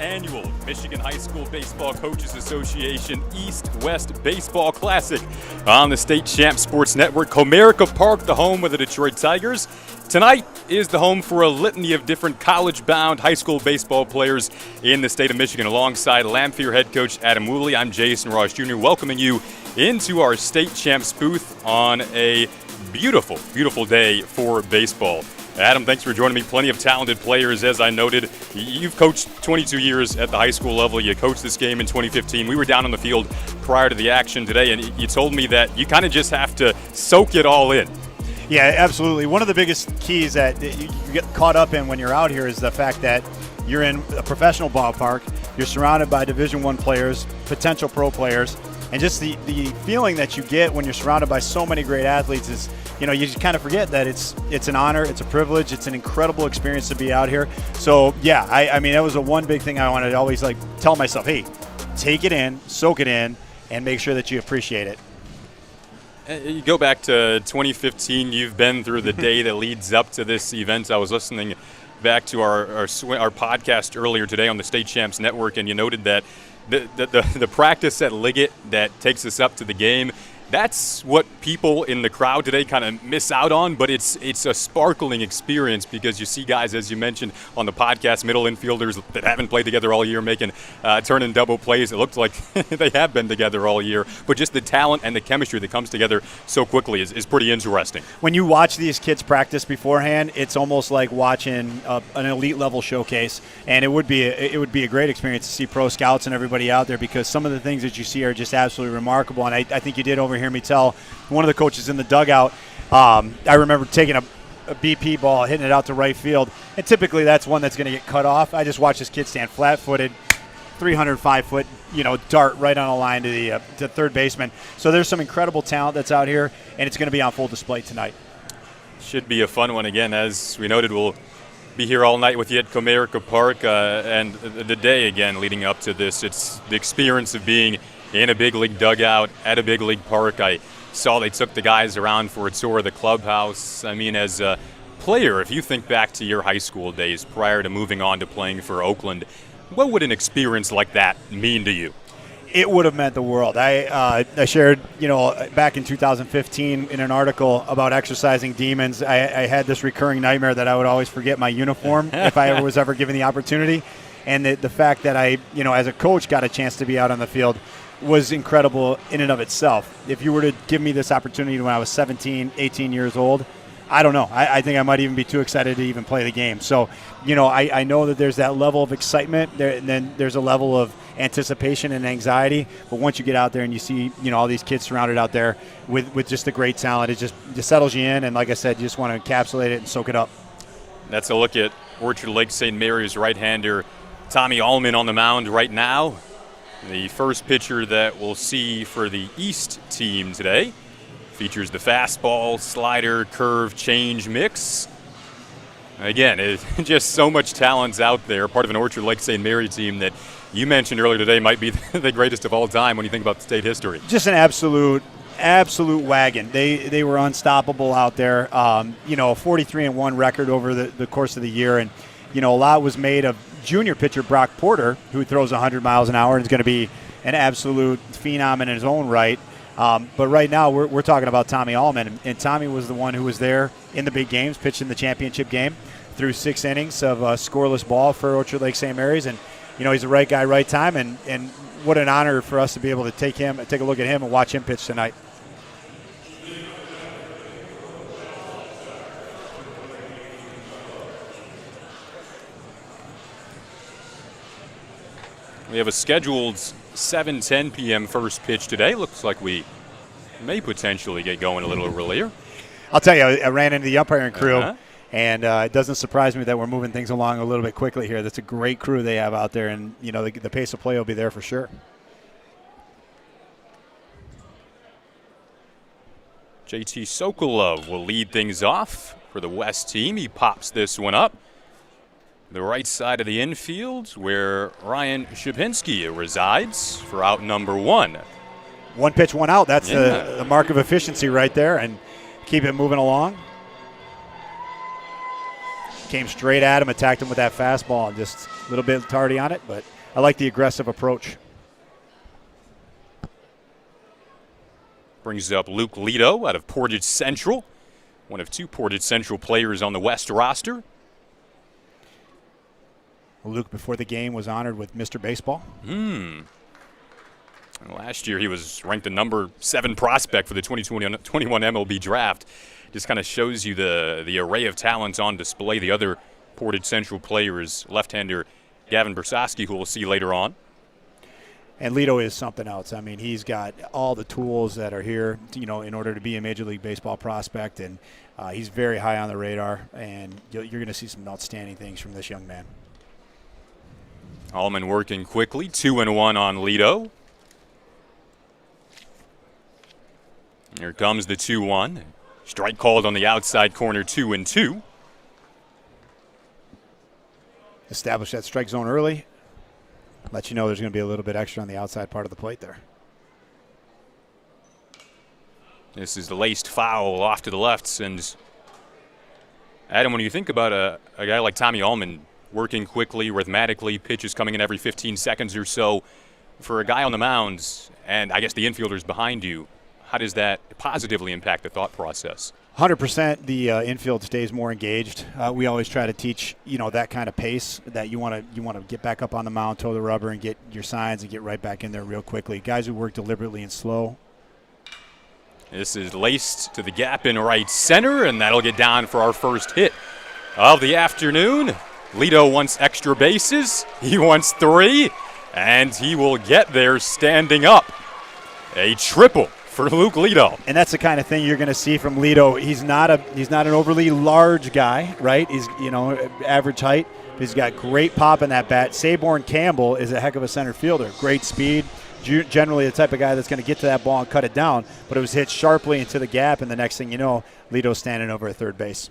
Annual Michigan High School Baseball Coaches Association East-West Baseball Classic on the State Champ Sports Network. Comerica Park, the home of the Detroit Tigers. Tonight is the home for a litany of different college-bound high school baseball players in the state of Michigan. Alongside Lamphere head coach Adam Woolley, I'm Jason Ross Jr. welcoming you into our State Champs booth on a beautiful, beautiful day for baseball. Adam, thanks for joining me. Plenty of talented players, as I noted. You've coached 22 years at the high school level. You coached this game in 2015. We were down on the field prior to the action today, and you told me that you kind of just have to soak it all in. Yeah, absolutely. One of the biggest keys that you get caught up in when you're out here is the fact that you're in a professional ballpark. You're surrounded by Division I players, potential pro players, and just the feeling that you get when you're surrounded by so many great athletes is, you just kind of forget that it's an honor, it's a privilege, it's an incredible experience to be out here. So, yeah, I mean, that was the one big thing I wanted to always tell myself, hey, take it in, soak it in, and make sure that you appreciate it. You go back to 2015, you've been through the day that leads up to this event. I was listening back to our podcast earlier today on the State Champs Network, and you noted that the practice at Liggett that takes us up to the game, that's what people in the crowd today kind of miss out on, but it's a sparkling experience because you see guys, as you mentioned on the podcast, middle infielders that haven't played together all year making turning double plays. It looks like they have been together all year, but just the talent and the chemistry that comes together so quickly is pretty interesting. When you watch these kids practice beforehand, it's almost like watching an elite level showcase, and it would be a great experience to see pro scouts and everybody out there because some of the things that you see are just absolutely remarkable, and I think you did hear me tell one of the coaches in the dugout. I remember taking a BP ball, hitting it out to right field, and typically that's one that's going to get cut off. I just watched this kid stand flat-footed, 305-foot, dart right on a line to the third baseman. So there's some incredible talent that's out here, and it's going to be on full display tonight. Should be a fun one again. As we noted, we'll be here all night with you at Comerica Park, and the day again leading up to this. It's the experience of being in a big league dugout at a big league park. I saw they took the guys around for a tour of the clubhouse. I mean, as a player, if you think back to your high school days prior to moving on to playing for Oakland, what would an experience like that mean to you? It would have meant the world. I shared, back in 2015 in an article about exercising demons, I had this recurring nightmare that I would always forget my uniform if I was ever given the opportunity. And the fact that I, as a coach, got a chance to be out on the field was incredible in and of itself. If you were to give me this opportunity when I was 17, 18 years old, I don't know. I think I might even be too excited to even play the game. So, I know that there's that level of excitement, and then there's a level of anticipation and anxiety. But once you get out there and you see, all these kids surrounded out there with just the great talent, it just settles you in. And like I said, you just want to encapsulate it and soak it up. That's a look at Orchard Lake St. Mary's right-hander Tommy Allman on the mound right now. The first pitcher that we'll see for the East team today features the fastball, slider, curve, change mix. Again, it's just so much talent out there, part of an Orchard Lake St. Mary team that you mentioned earlier today might be the greatest of all time when you think about the state history. Just an absolute wagon. They were unstoppable out there. A 43-1 record over the course of the year, and a lot was made of junior pitcher Brock Porter, who throws 100 miles an hour and is going to be an absolute phenom in his own right. But right now we're talking about Tommy Allman, and Tommy was the one who was there in the big games, pitching the championship game through 6 innings of scoreless ball for Orchard Lake St. Mary's, and he's the right guy, right time, and what an honor for us to be able to take a look at him and watch him pitch tonight. We have a scheduled 7:10 p.m. first pitch today. Looks like we may potentially get going a little earlier. I'll tell you, I ran into the umpiring crew, and it doesn't surprise me that we're moving things along a little bit quickly here. That's a great crew they have out there, and the pace of play will be there for sure. JT Sokolov will lead things off for the West team. He pops this one up the right side of the infield where Ryan Shapinski resides for out number 1. 1 pitch, 1 out. That's the mark of efficiency right there, and keep it moving along. Came straight at him, attacked him with that fastball, and just a little bit tardy on it, but I like the aggressive approach. Brings up Luke Lito out of Portage Central, one of 2 Portage Central players on the West roster. Luke, before the game, was honored with Mr. Baseball. Last year, he was ranked the number 7 prospect for the 2021 MLB draft. Just kind of shows you the array of talents on display. The other Portage Central player is left-hander Gavin Bersoski, who we'll see later on. And Lito is something else. I mean, he's got all the tools that are here, in order to be a Major League Baseball prospect, and he's very high on the radar, and you're going to see some outstanding things from this young man. Allman working quickly, 2-1 on Lito. Here comes the 2-1. Strike called on the outside corner, 2-2. Establish that strike zone early. Let you know there's going to be a little bit extra on the outside part of the plate there. This is the laced foul off to the left. And Adam, when you think about a guy like Tommy Allman working quickly, rhythmically, pitches coming in every 15 seconds or so, for a guy on the mounds, and I guess the infielders behind you, how does that positively impact the thought process? 100%. The infield stays more engaged. We always try to teach, that kind of pace that you want to get back up on the mound, toe the rubber, and get your signs and get right back in there real quickly. Guys who work deliberately and slow. This is laced to the gap in right center, and that'll get down for our first hit of the afternoon. Lito wants extra bases. He wants 3, and he will get there standing up. A triple for Luke Lito. And that's the kind of thing you're going to see from Lito. He's not an overly large guy, right? He's, average height. But he's got great pop in that bat. Saborn Campbell is a heck of a center fielder. Great speed. Generally the type of guy that's going to get to that ball and cut it down. But it was hit sharply into the gap, and the next thing you know, Lito's standing over at third base.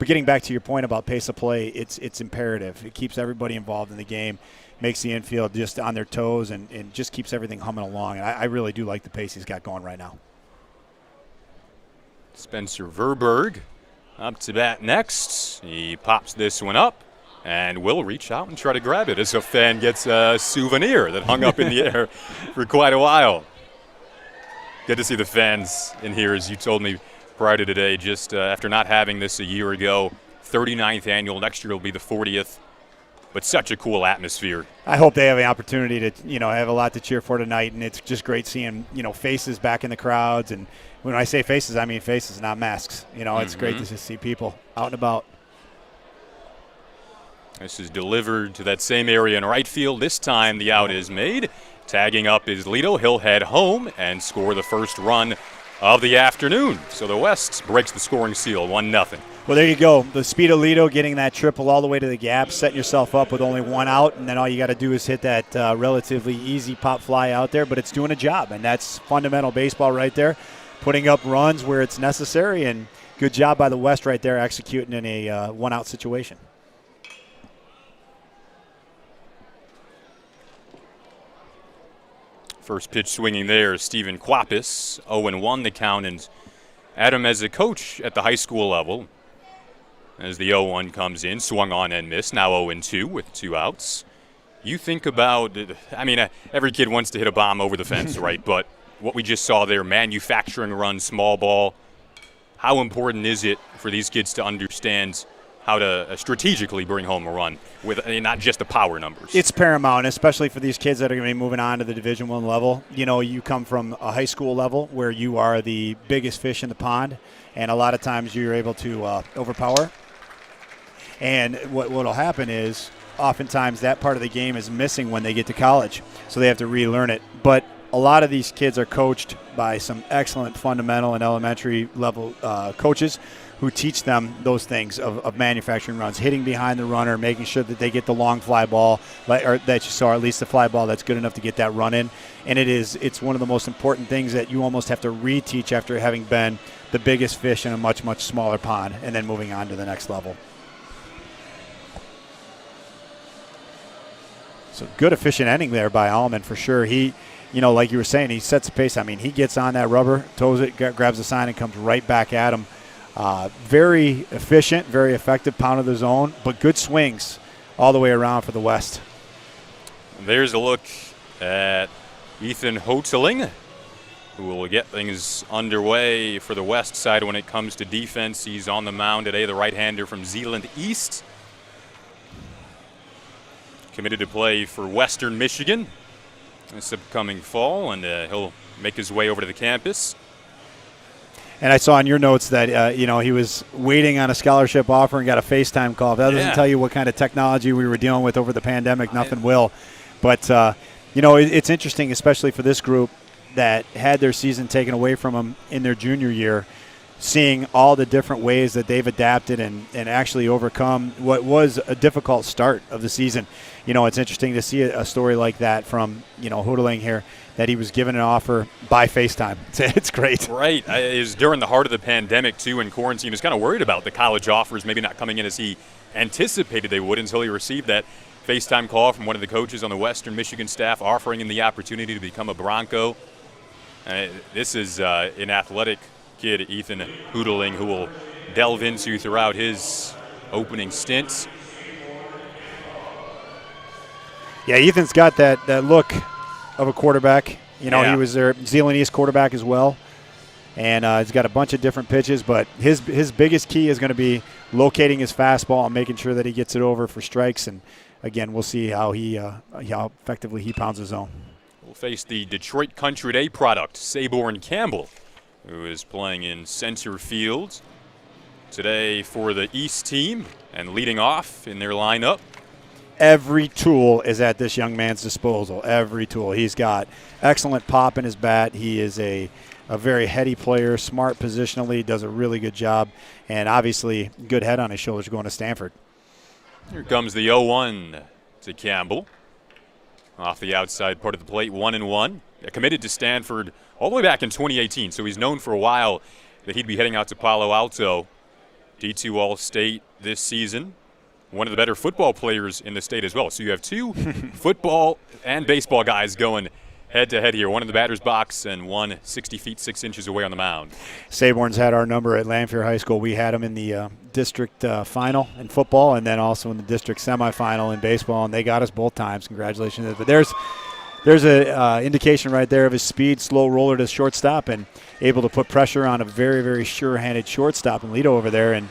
But getting back to your point about pace of play, it's imperative. It keeps everybody involved in the game, makes the infield just on their toes, and just keeps everything humming along. And I really do like the pace he's got going right now. Spencer Verberg up to bat next. He pops this one up and will reach out and try to grab it as a fan gets a souvenir that hung up in the air for quite a while. Good to see the fans in here, as you told me prior to today, just after not having this a year ago. 39th annual. Next year will be the 40th. But such a cool atmosphere. I hope they have the opportunity to, have a lot to cheer for tonight, and it's just great seeing, faces back in the crowds. And when I say faces, I mean faces, not masks. It's great to just see people out and about. This is delivered to that same area in right field. This time the out is made. Tagging up is Lito. He'll head home and score the first run of the afternoon. So the West breaks the scoring seal, 1-0. Well, there you go. The speed of Lito, getting that triple all the way to the gap, setting yourself up with only 1 out, and then all you got to do is hit that relatively easy pop fly out there, but it's doing a job, and that's fundamental baseball right there, putting up runs where it's necessary, and good job by the West right there executing in a 1-out situation. First pitch swinging there, Stephen Quapis, 0-1 the count, and Adam, as a coach at the high school level, as the 0-1 comes in, swung on and missed, now 0-2 with 2 outs. You think about, every kid wants to hit a bomb over the fence, right? But what we just saw there, manufacturing run, small ball, how important is it for these kids to understand how to strategically bring home a run with not just the power numbers? It's paramount, especially for these kids that are going to be moving on to the Division I level. You come from a high school level where you are the biggest fish in the pond, and a lot of times you're able to overpower. And what will happen is oftentimes that part of the game is missing when they get to college, so they have to relearn it. But a lot of these kids are coached by some excellent fundamental and elementary level coaches who teach them those things of manufacturing runs, hitting behind the runner, making sure that they get the long fly ball, or that you saw, at least the fly ball that's good enough to get that run in. And it's one of the most important things that you almost have to reteach after having been the biggest fish in a much, much smaller pond and then moving on to the next level. So good efficient ending there by Allman for sure. He, like you were saying, he sets the pace. I mean, he gets on that rubber, toes it, grabs the sign, and comes right back at him. Very efficient, very effective pound of the zone, but good swings all the way around for the West. There's a look at Ethan Hoteling, who will get things underway for the West side when it comes to defense. He's on the mound today, the right-hander from Zeeland East. Committed to play for Western Michigan this upcoming fall, and he'll make his way over to the campus. And I saw in your notes that, he was waiting on a scholarship offer and got a FaceTime call. If that doesn't tell you what kind of technology we were dealing with over the pandemic, nothing will. But, it's interesting, especially for this group that had their season taken away from them in their junior year, seeing all the different ways that they've adapted and actually overcome what was a difficult start of the season. It's interesting to see a story like that from, Hoteling here, that he was given an offer by FaceTime. It's great. Right. It was during the heart of the pandemic, too, in quarantine. He was kind of worried about the college offers maybe not coming in as he anticipated they would until he received that FaceTime call from one of the coaches on the Western Michigan staff offering him the opportunity to become a Bronco. This is an athletic kid, Ethan Hoteling, who will delve into throughout his opening stints. Yeah, Ethan's got that look of a quarterback. He was their Zeeland East quarterback as well. And he's got a bunch of different pitches, but his biggest key is going to be locating his fastball and making sure that he gets it over for strikes. And, again, we'll see how how effectively he pounds his zone. We'll face the Detroit Country Day product, Saborn Campbell, who is playing in center field today for the East team and leading off in their lineup. Every tool is at this young man's disposal. Every tool. He's got excellent pop in his bat. He is a very heady player, smart positionally, does a really good job, and obviously good head on his shoulders going to Stanford. Here comes the 0-1 to Campbell. Off the outside part of the plate, 1-1. Committed to Stanford all the way back in 2018, so he's known for a while that he'd be heading out to Palo Alto. D2 All-State this season. One of the better football players in the state as well. So you have two football and baseball guys going head-to-head here. One in the batter's box and one 60 feet 6 inches away on the mound. Saborn's had our number at Lanphier High School. We had him in the district final in football and then also in the district semifinal in baseball, and they got us both times. Congratulations. But there's an indication right there of his speed, slow roller to shortstop, and able to put pressure on a very, very sure-handed shortstop and Lito over there. And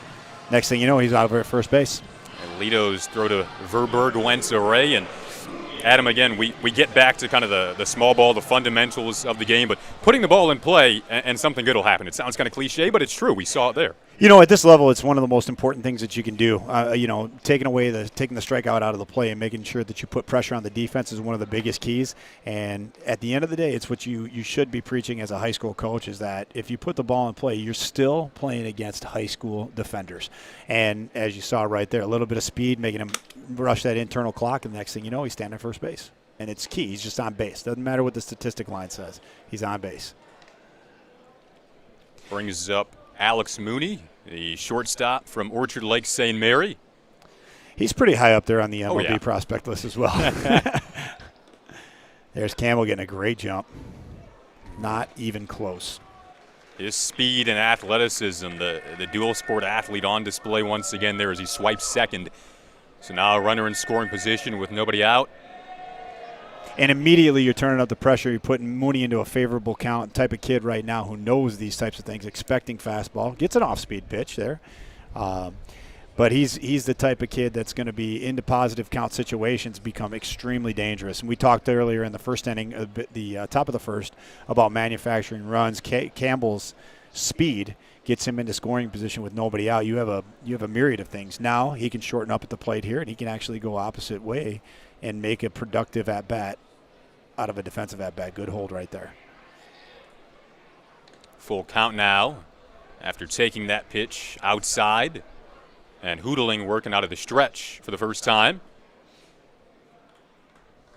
next thing you know, he's out over at first base. And Lito's throw to Verberg, Wentz, Array, and Adam, again, we get back to kind of the small ball, the fundamentals of the game, but putting the ball in play and something good will happen. It sounds kind of cliche, but it's true. We saw it there. At this level, it's one of the most important things that you can do. Taking the strikeout out of the play and making sure that you put pressure on the defense is one of the biggest keys. And at the end of the day, it's what you should be preaching as a high school coach, is that if you put the ball in play, you're still playing against high school defenders. And as you saw right there, a little bit of speed, making him rush that internal clock, and the next thing you know, he's standing at first base. And it's key. He's just on base. Doesn't matter what the statistic line says. He's on base. Brings up Alex Mooney, the shortstop from Orchard Lake St. Mary. He's pretty high up there on the MLB prospect list as well. There's Campbell getting a great jump. Not even close. His speed and athleticism, the dual sport athlete on display once again there as he swipes second. So now a runner in scoring position with nobody out. And immediately you're turning up the pressure. You're putting Mooney into a favorable count type of kid right now who knows these types of things, expecting fastball. Gets an off-speed pitch there. But he's the type of kid that's going to be into positive count situations, become extremely dangerous. And we talked earlier in the first inning, the top of the first, about manufacturing runs. Campbell's speed gets him into scoring position with nobody out. You have a myriad of things. Now he can shorten up at the plate here, and he can actually go opposite way and make a productive at-bat out of a defensive at-bat. Good hold right there. Full count now after taking that pitch outside. And Hoteling working out of the stretch for the first time.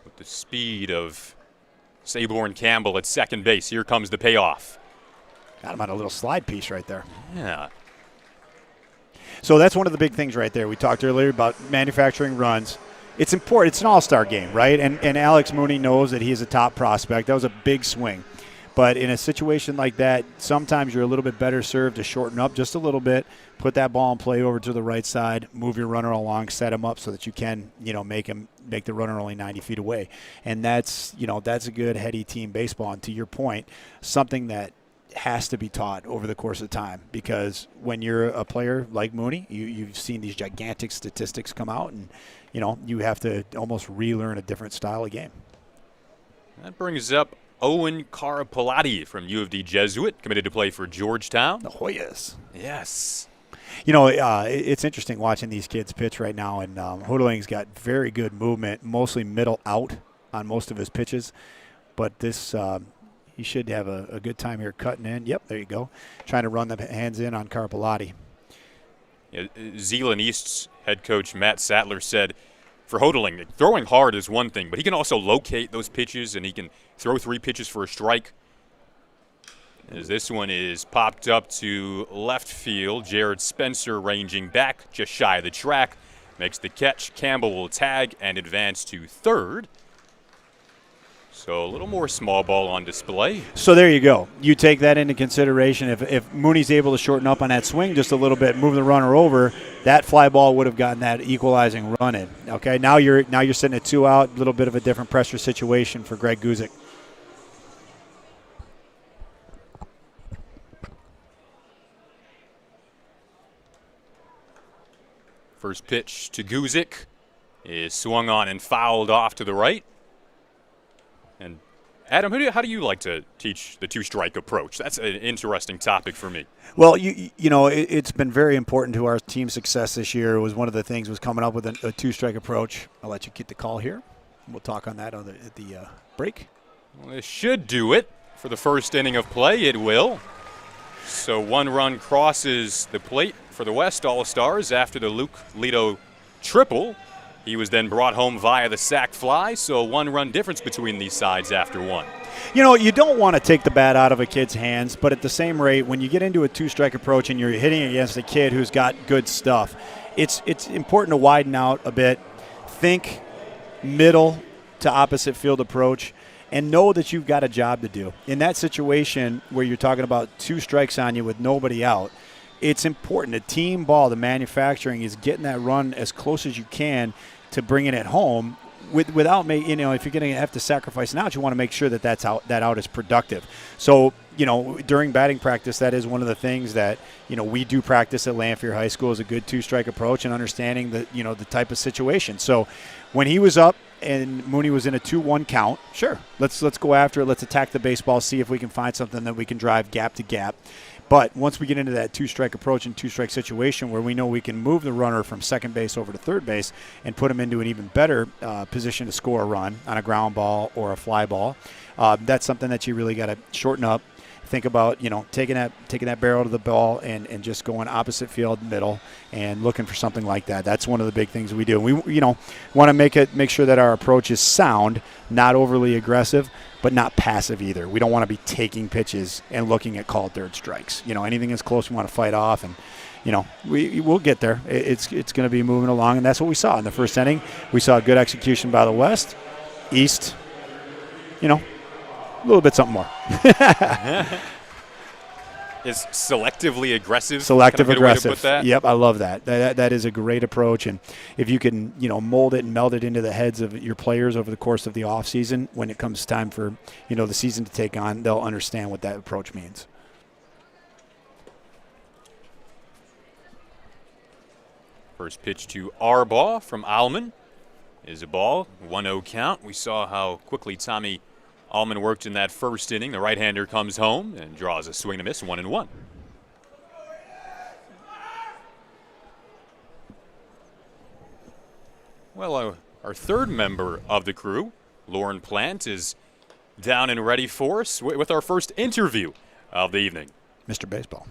With the speed of Saborn Campbell at second base. Here comes the payoff. Got him on a little slide piece right there. Yeah. So that's one of the big things right there. We talked earlier about manufacturing runs. It's important. It's an all-star game, right? And Alex Mooney knows that he's a top prospect. That was a big swing. But in a situation like that, sometimes you're a little bit better served to shorten up just a little bit, put that ball in play over to the right side, move your runner along, set him up so that you can, make the runner only 90 feet away. And that's a good heady team baseball. And to your point, something that has to be taught over the course of time, because when you're a player like Mooney, you've seen these gigantic statistics come out, and you have to almost relearn a different style of game. That brings up Owen Carapalati from U of D Jesuit, committed to play for Georgetown. The Hoyas. Yes. It's interesting watching these kids pitch right now, and Hoodling's got very good movement, mostly middle out on most of his pitches, but this he should have a good time here cutting in. Yep, there you go. Trying to run the hands in on Carapalati. Yeah, Zeeland East's head coach Matt Sattler said for Hodling, throwing hard is one thing, but he can also locate those pitches, and he can throw 3 pitches for a strike. As this one is popped up to left field, Jared Spencer ranging back just shy of the track, makes the catch. Campbell will tag and advance to third. So a little more small ball on display. So there you go. You take that into consideration. If Mooney's able to shorten up on that swing just a little bit, move the runner over, that fly ball would have gotten that equalizing run in. Okay, now you're sitting at 2 out, a little bit of a different pressure situation for Greg Guzik. First pitch to Guzik is swung on and fouled off to the right. And Adam, how do you like to teach the 2-strike approach? That's an interesting topic for me. Well, it's been very important to our team success this year. It was one of the things was coming up with a 2-strike approach. I'll let you get the call here. We'll talk on that at the break. Well, it should do it for the first inning of play. It will. So 1 run crosses the plate for the West All-Stars after the Luke Lito triple. He was then brought home via the sac fly, so 1-run difference between these sides after 1. You don't want to take the bat out of a kid's hands, but at the same rate, when you get into a 2-strike approach and you're hitting against a kid who's got good stuff, it's important to widen out a bit, think middle to opposite field approach, and know that you've got a job to do. In that situation where you're talking about 2 strikes on you with nobody out, it's important. The team ball, the manufacturing, is getting that run as close as you can to bringing it home without if you're going to have to sacrifice an out, you want to make sure that that out is productive. So, during batting practice, that is one of the things that, we do practice at Lanphier High School is a good 2-strike approach and understanding the type of situation. So when he was up and Mooney was in a 2-1 count, sure, let's go after it. Let's attack the baseball, see if we can find something that we can drive gap to gap. But once we get into that 2-strike approach and 2-strike situation where we know we can move the runner from second base over to third base and put him into an even better position to score a run on a ground ball or a fly ball, that's something that you really got to shorten up. Think about, taking that barrel to the ball and just going opposite field middle and looking for something like that. That's one of the big things we do. We want to make sure that our approach is sound, not overly aggressive, but not passive either. We don't want to be taking pitches and looking at called third strikes. Anything that's close we want to fight off, and we'll get there. It's going to be moving along, and that's what we saw in the first inning. We saw good execution by the West. East, a little bit something more. Is selectively aggressive. Selective kind of aggressive. Way to put that? Yep, I love that. That is a great approach, and if you can, mold it and meld it into the heads of your players over the course of the off season, when it comes time for the season to take on, they'll understand what that approach means. First pitch to Arbaugh from Alman is a ball. 1-0 count. We saw how quickly Tommy Allman worked in that first inning. The right-hander comes home and draws a swing and a miss, 1-1. Well, our third member of the crew, Lauren Plant, is down and ready for us with our first interview of the evening. Mr. Baseball.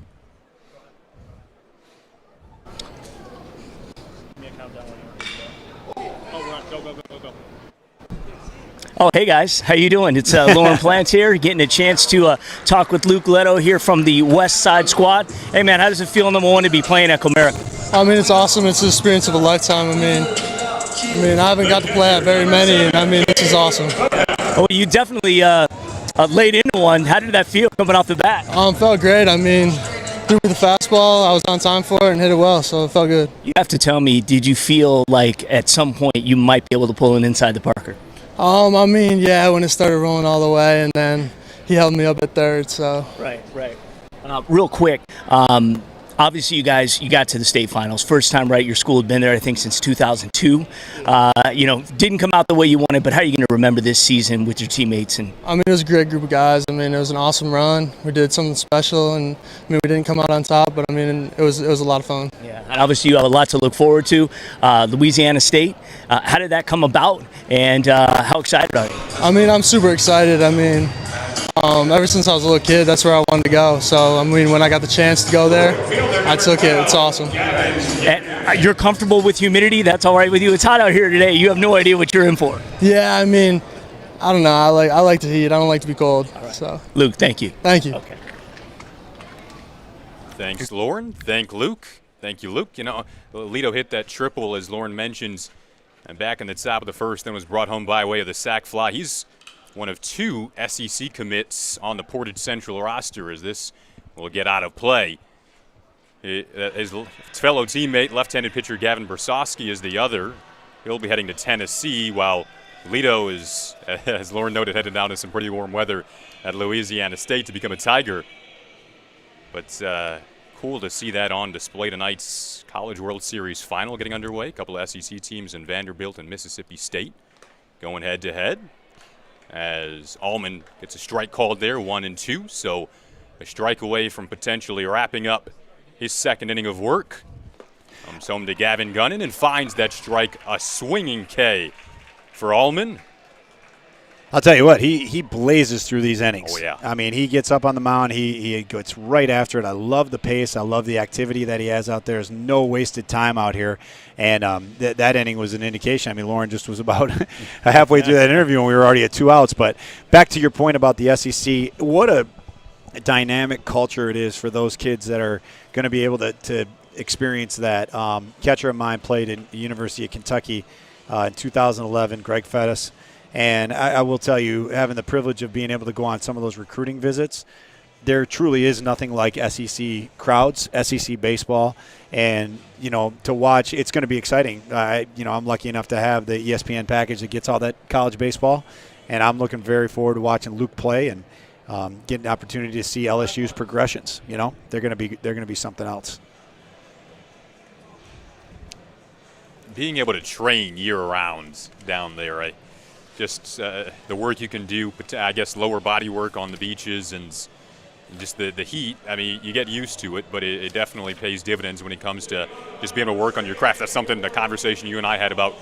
Oh, hey guys, how you doing? It's Lauren Plants here, getting a chance to talk with Luke Leto here from the West Side squad. Hey man, how does it feel, number one, to be playing at Comerica? I mean, it's awesome. It's the experience of a lifetime. I mean, I haven't got to play at very many, and I mean, this is awesome. Oh, you definitely laid into one. How did that feel coming off the bat? Felt great. I mean, threw me the fastball. I was on time for it and hit it well, so it felt good. You have to tell me, did you feel like at some point you might be able to pull it inside the Parker? I mean, yeah, when it started rolling all the way, and then he held me up at third, so. Right. Real quick, obviously you guys, you got to the state finals. First time, right? Your school had been there, I think, since 2002. Didn't come out the way you wanted, but how are you going to remember this season with your teammates? And I mean, it was a great group of guys. I mean, it was an awesome run. We did something special, and I mean, we didn't come out on top, but I mean, it was a lot of fun. yeah, and obviously you have a lot to look forward to. Louisiana State, how did that come about, and how excited are you? I mean, I'm super excited. I mean, ever since I was a little kid, that's where I wanted to go. So, I mean, when I got the chance to go there, I took it. It's awesome. And you're comfortable with humidity? That's all right with you? It's hot out here today. You have no idea what you're in for. Yeah, I mean, I don't know. I like the heat. I don't like to be cold. Right. So, Luke, thank you. Thank you. Okay. Thanks, Lauren. Thank Luke. Thank you, Luke. Leto hit that triple, as Lauren mentions, and back in the top of the first, then was brought home by way of the sac fly. He's one of two SEC commits on the Portage Central roster, as this will get out of play. His fellow teammate, left-handed pitcher Gavin Bersosky, is the other. He'll be heading to Tennessee, while Leto is, as Lauren noted, headed down to some pretty warm weather at Louisiana State to become a Tiger. But cool to see that on display tonight's College World Series final getting underway. A couple of SEC teams in Vanderbilt and Mississippi State going head-to-head, as Allman gets a strike called there, 1-2. So a strike away from potentially wrapping up his second inning of work. Comes home to Gavin Gunnan and finds that strike, a swinging K for Allman. I'll tell you what, he blazes through these innings. Oh, yeah. I mean, he gets up on the mound. He gets right after it. I love the pace. I love the activity that he has out there. There's no wasted time out here. And that inning was an indication. I mean, Lauren just was about halfway through that interview, and we were already at 2 outs. But back to your point about the SEC, what a dynamic culture it is for those kids that are going to be able to experience that. Catcher of mine played in the University of Kentucky in 2011, Greg Fettis. And I will tell you, having the privilege of being able to go on some of those recruiting visits, there truly is nothing like SEC crowds, SEC baseball. And, to watch, it's going to be exciting. I'm lucky enough to have the ESPN package that gets all that college baseball. And I'm looking very forward to watching Luke play and getting an opportunity to see LSU's progressions. They're going to be something else. Being able to train year-round down there, right? Just the work you can do, I guess, lower body work on the beaches and just the heat. I mean, you get used to it, but it definitely pays dividends when it comes to just being able to work on your craft. That's something, the conversation you and I had about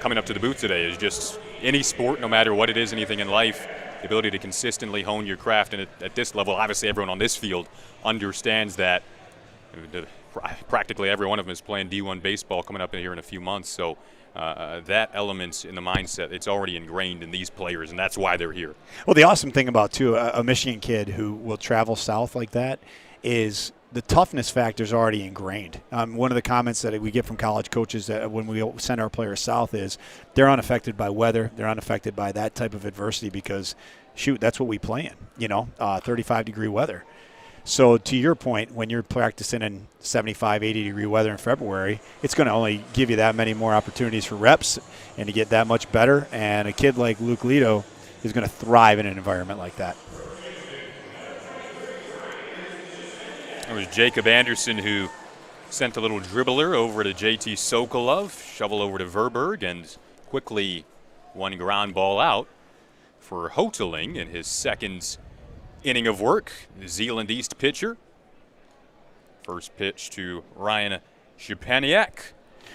coming up to the booth today, is just any sport, no matter what it is, anything in life, the ability to consistently hone your craft. And at this level, obviously everyone on this field understands that. Practically every one of them is playing D1 baseball coming up in here in a few months. So that element in the mindset, it's already ingrained in these players, and that's why they're here. Well, the awesome thing about, too, a Michigan kid who will travel south like that is the toughness factor is already ingrained. One of the comments that we get from college coaches that when we send our players south is they're unaffected by weather. They're unaffected by that type of adversity because, shoot, that's what we play in, 35-degree weather. So to your point, when you're practicing in 75, 80-degree weather in February, it's going to only give you that many more opportunities for reps and to get that much better. And a kid like Luke Leto is going to thrive in an environment like that. It was Jacob Anderson who sent a little dribbler over to JT Sokolov, shovel over to Verberg, and quickly one ground ball out for Hoteling in his second inning of work. The Zeeland East pitcher. First pitch to Ryan Szczepaniak.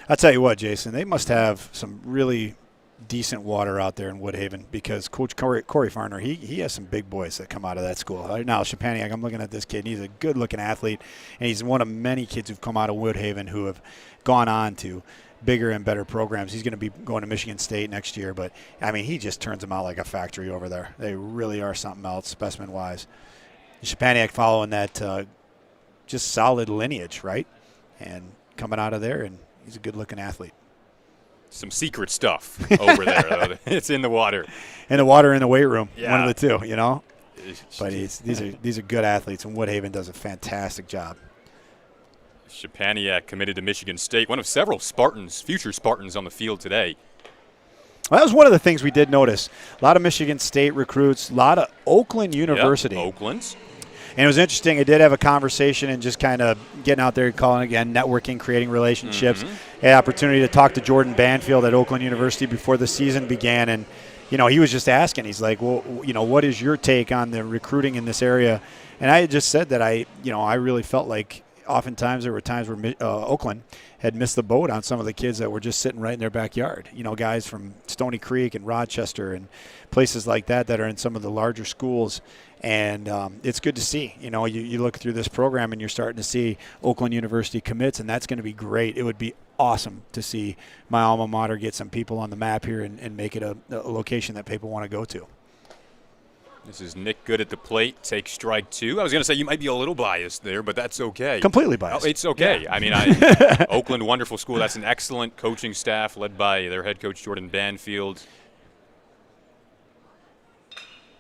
I'll tell you what, Jason, they must have some really decent water out there in Woodhaven because Coach Corey Farner, he has some big boys that come out of that school. Right now, Szczepaniak, I'm looking at this kid, and he's a good-looking athlete, and he's one of many kids who've come out of Woodhaven who have gone on to bigger and better programs. He's going to be going to Michigan State next year, but I mean, he just turns them out like a factory over there. They really are something else, specimen-wise. Szczepaniak following that just solid lineage, right? And coming out of there, and he's a good-looking athlete. Some secret stuff over there, though. It's in the water. In the water, in the weight room, Yeah. one of the two, you know. But these are good athletes, and Woodhaven does a fantastic job. Szczepaniak committed to Michigan State, one of several Spartans, future Spartans on the field today. Well, that was one of the things we did notice. A lot of Michigan State recruits, a lot of Oakland University. Yep, Oakland's. And it was interesting. I did have a conversation and just kind of getting out there, calling again, networking, creating relationships. Had opportunity to talk to Jordan Banfield at Oakland University before the season began. And, you know, he was just asking. He's like, well, you know, what is your take on the recruiting in this area? And I had just said that I really felt like oftentimes there were times where Oakland had missed the boat on some of the kids that were just sitting right in their backyard. You know, guys from Stony Creek and Rochester and places like that are in some of the larger schools. And it's good to see. You know, you look through this program and you're starting to see Oakland University commits, and that's going to be great. It would be awesome to see my alma mater get some people on the map here and make it a location that people want to go to. This is Nick Good at the plate. Take strike two. I was going to say you might be a little biased there, but that's okay. Completely biased. Oh, it's okay. Yeah. I mean, Oakland, wonderful school. That's an excellent coaching staff led by their head coach, Jordan Banfield.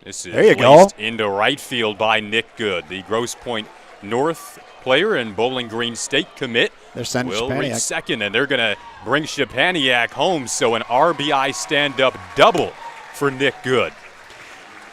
This is there you go. Into right field by Nick Good, the Grosse Pointe North player and Bowling Green State commit. They're sending will Szczepaniak. reach second, and they're going to bring Szczepaniak home. So an RBI stand-up double for Nick Good.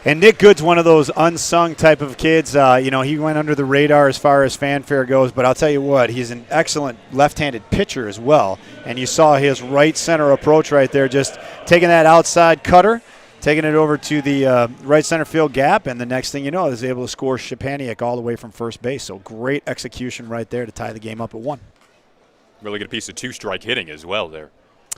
And Nick Good's one of those unsung type of kids. You know, he went under the radar as far as fanfare goes, but I'll tell you what, he's an excellent left-handed pitcher as well. And you saw his right center approach right there, just taking that outside cutter, taking it over to the right center field gap, and the next thing you know, is able to score Szczepaniak all the way from first base. So great execution right there to tie the game up at 1. Really good piece of two-strike hitting as well there.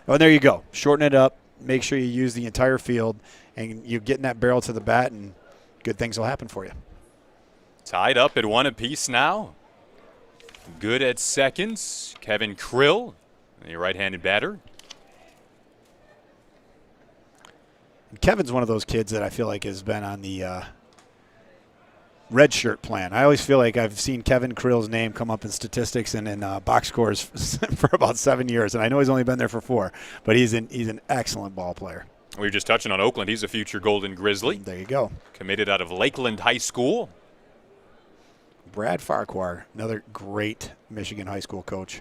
Oh, there you go. Shorten it up. Make sure you use the entire field, and you're getting that barrel to the bat, and good things will happen for you. Tied up at 1 apiece now. Good at seconds. Kevin Krill, the right-handed batter. And Kevin's one of those kids that I feel like has been on the red shirt plan. I always feel like I've seen Kevin Krill's name come up in statistics and in box scores for about 7 years, and I know he's only been there for 4, but he's an excellent ball player. We were just touching on Oakland. He's a future Golden Grizzly. There you go. Committed out of Lakeland High School. Brad Farquhar, another great Michigan high school coach.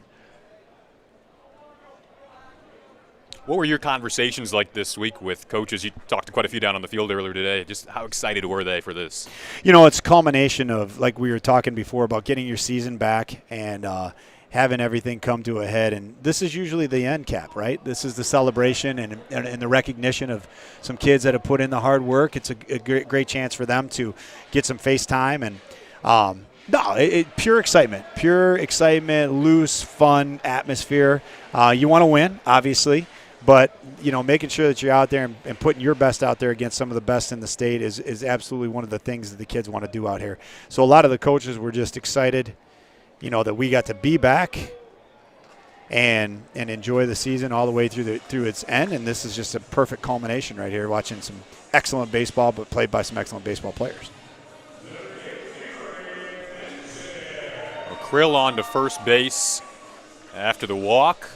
What were your conversations like this week with coaches? You talked to quite a few down on the field earlier today. Just how excited were they for this? You know, it's a culmination of, like we were talking before, about getting your season back and having everything come to a head. And this is usually the end cap, right? This is the celebration and the recognition of some kids that have put in the hard work. It's a great chance for them to get some face time. And pure excitement, loose, fun atmosphere. You want to win, obviously. But, you know, making sure that you're out there and putting your best out there against some of the best in the state is absolutely one of the things that the kids want to do out here. So a lot of the coaches were just excited, you know, that we got to be back and enjoy the season all the way through its end. And this is just a perfect culmination right here, watching some excellent baseball, but played by some excellent baseball players. Well, Krill on to first base after the walk.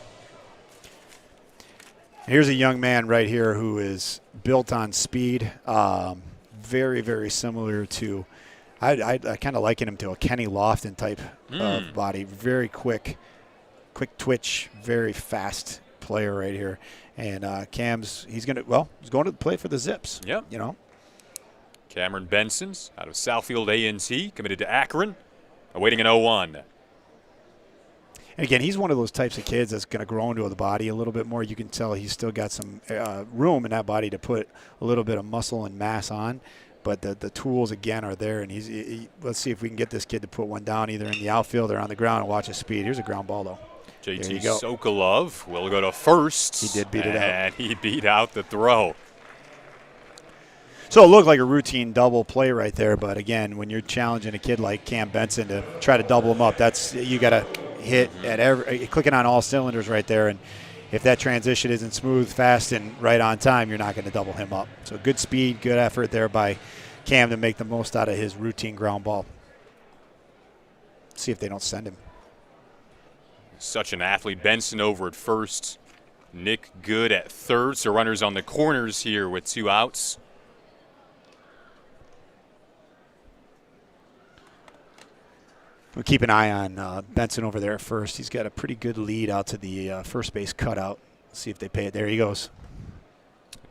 Here's a young man right here who is built on speed, very, very similar to I kind of liken him to a Kenny Lofton type of body. Very quick twitch, very fast player right here. And Cam's he's going to play for the Zips. Yep. You know. Cameron Benson's out of Southfield A&T, committed to Akron, awaiting an 0-1. And again, he's one of those types of kids that's going to grow into the body a little bit more. You can tell he's still got some room in that body to put a little bit of muscle and mass on. But the tools, again, are there. And let's see if we can get this kid to put one down either in the outfield or on the ground and watch his speed. Here's a ground ball, though. JT Sokolov will go to first. He did beat it out. And he beat out the throw. So it looked like a routine double play right there. But, again, when you're challenging a kid like Cam Benson to try to double him up, you got to hit at clicking on all cylinders right there. And if that transition isn't smooth, fast, and right on time, you're not going to double him up. So good speed, good effort there by Cam to make the most out of his routine ground ball. See if they don't send him. Such an athlete. Benson over at first. Nick Good at third. So runners on the corners here with 2 outs. We'll keep an eye on Benson over there at first. He's got a pretty good lead out to the first base cutout. See if they pay it. There he goes.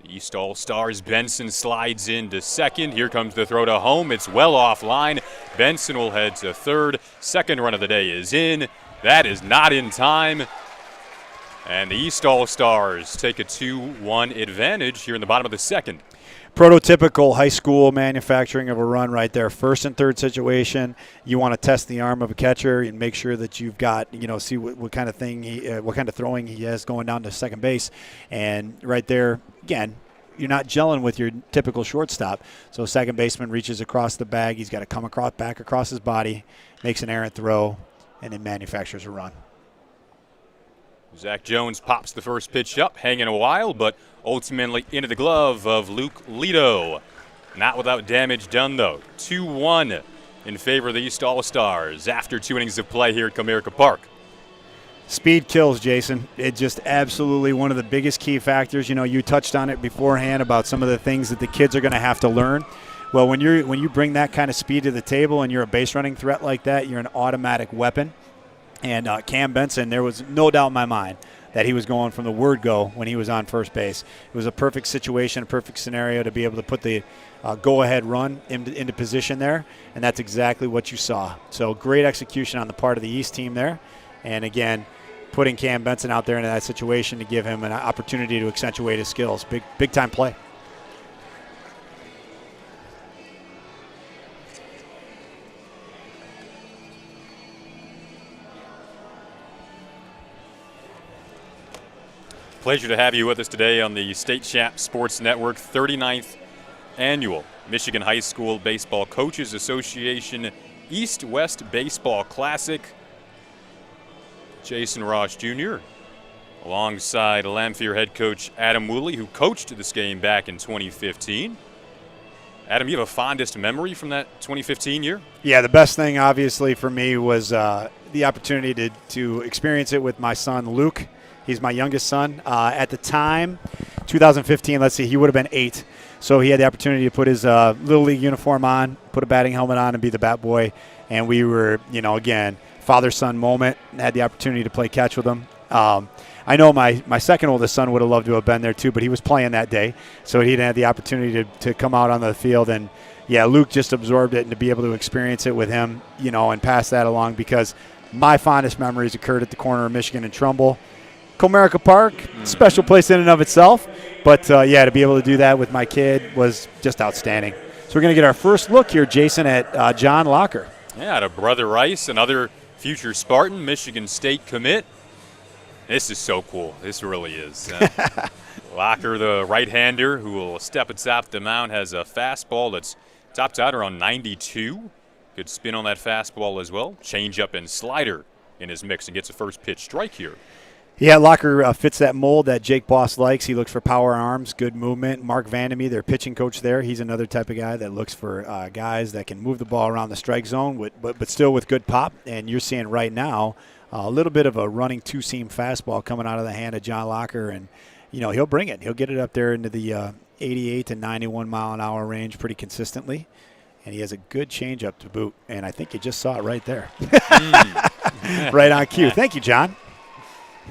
East All-Stars. Benson slides into second. Here comes the throw to home. It's well offline. Benson will head to third. Second run of the day is in. That is not in time. And the East All-Stars take a 2-1 advantage here in the bottom of the second. Prototypical high school manufacturing of a run right there. First and third situation, you want to test the arm of a catcher and make sure that you've got, see what kind of thing, what kind of throwing he has going down to second base. And right there, again, you're not gelling with your typical shortstop. So second baseman reaches across the bag. He's got to come back across his body, makes an errant throw, and then manufactures a run. Zach Jones pops the first pitch up, hanging a while, but ultimately into the glove of Luke Leto. Not without damage done, though. 2-1 in favor of the East All-Stars after 2 innings of play here at Comerica Park. Speed kills, Jason. It's just absolutely one of the biggest key factors. You touched on it beforehand about some of the things that the kids are going to have to learn. Well, when you bring that kind of speed to the table and you're a base running threat like that, you're an automatic weapon. And Cam Benson, there was no doubt in my mind that he was going from the word go when he was on first base. It was a perfect situation, a perfect scenario to be able to put the go-ahead run into position there, and that's exactly what you saw. So great execution on the part of the East team there. And, again, putting Cam Benson out there in that situation to give him an opportunity to accentuate his skills. Big-time play. Pleasure to have you with us today on the State Champ Sports Network 39th Annual Michigan High School Baseball Coaches Association East-West Baseball Classic. Jason Ross Jr. alongside Lamphere head coach Adam Woolley, who coached this game back in 2015. Adam, you have a fondest memory from that 2015 year? Yeah, the best thing, obviously, for me was the opportunity to experience it with my son, Luke. He's my youngest son. At the time, 2015, let's see, he would have been 8. So he had the opportunity to put his Little League uniform on, put a batting helmet on, and be the bat boy. And we were, again, father-son moment, and had the opportunity to play catch with him. I know my second oldest son would have loved to have been there too, but he was playing that day, so he didn't have the opportunity to come out on the field. And, yeah, Luke just absorbed it, and to be able to experience it with him, and pass that along, because my fondest memories occurred at the corner of Michigan and Trumbull. Comerica Park, special place in and of itself. But, to be able to do that with my kid was just outstanding. So we're going to get our first look here, Jason, at John Locker. Yeah, to Brother Rice, another future Spartan, Michigan State commit. This is so cool. This really is. Locker, the right-hander, who will step atop the mound, has a fastball that's topped out around 92. Good spin on that fastball as well. Change-up and slider in his mix and gets a first pitch strike here. Yeah, Locker fits that mold that Jake Boss likes. He looks for power arms, good movement. Mark Vandermeer, their pitching coach there, he's another type of guy that looks for guys that can move the ball around the strike zone, but still with good pop. And you're seeing right now a little bit of a running two-seam fastball coming out of the hand of John Locker. And, he'll bring it. He'll get it up there into the 88 to 91 mile an hour range pretty consistently. And he has a good changeup to boot. And I think you just saw it right there. Right on cue. Thank you, John.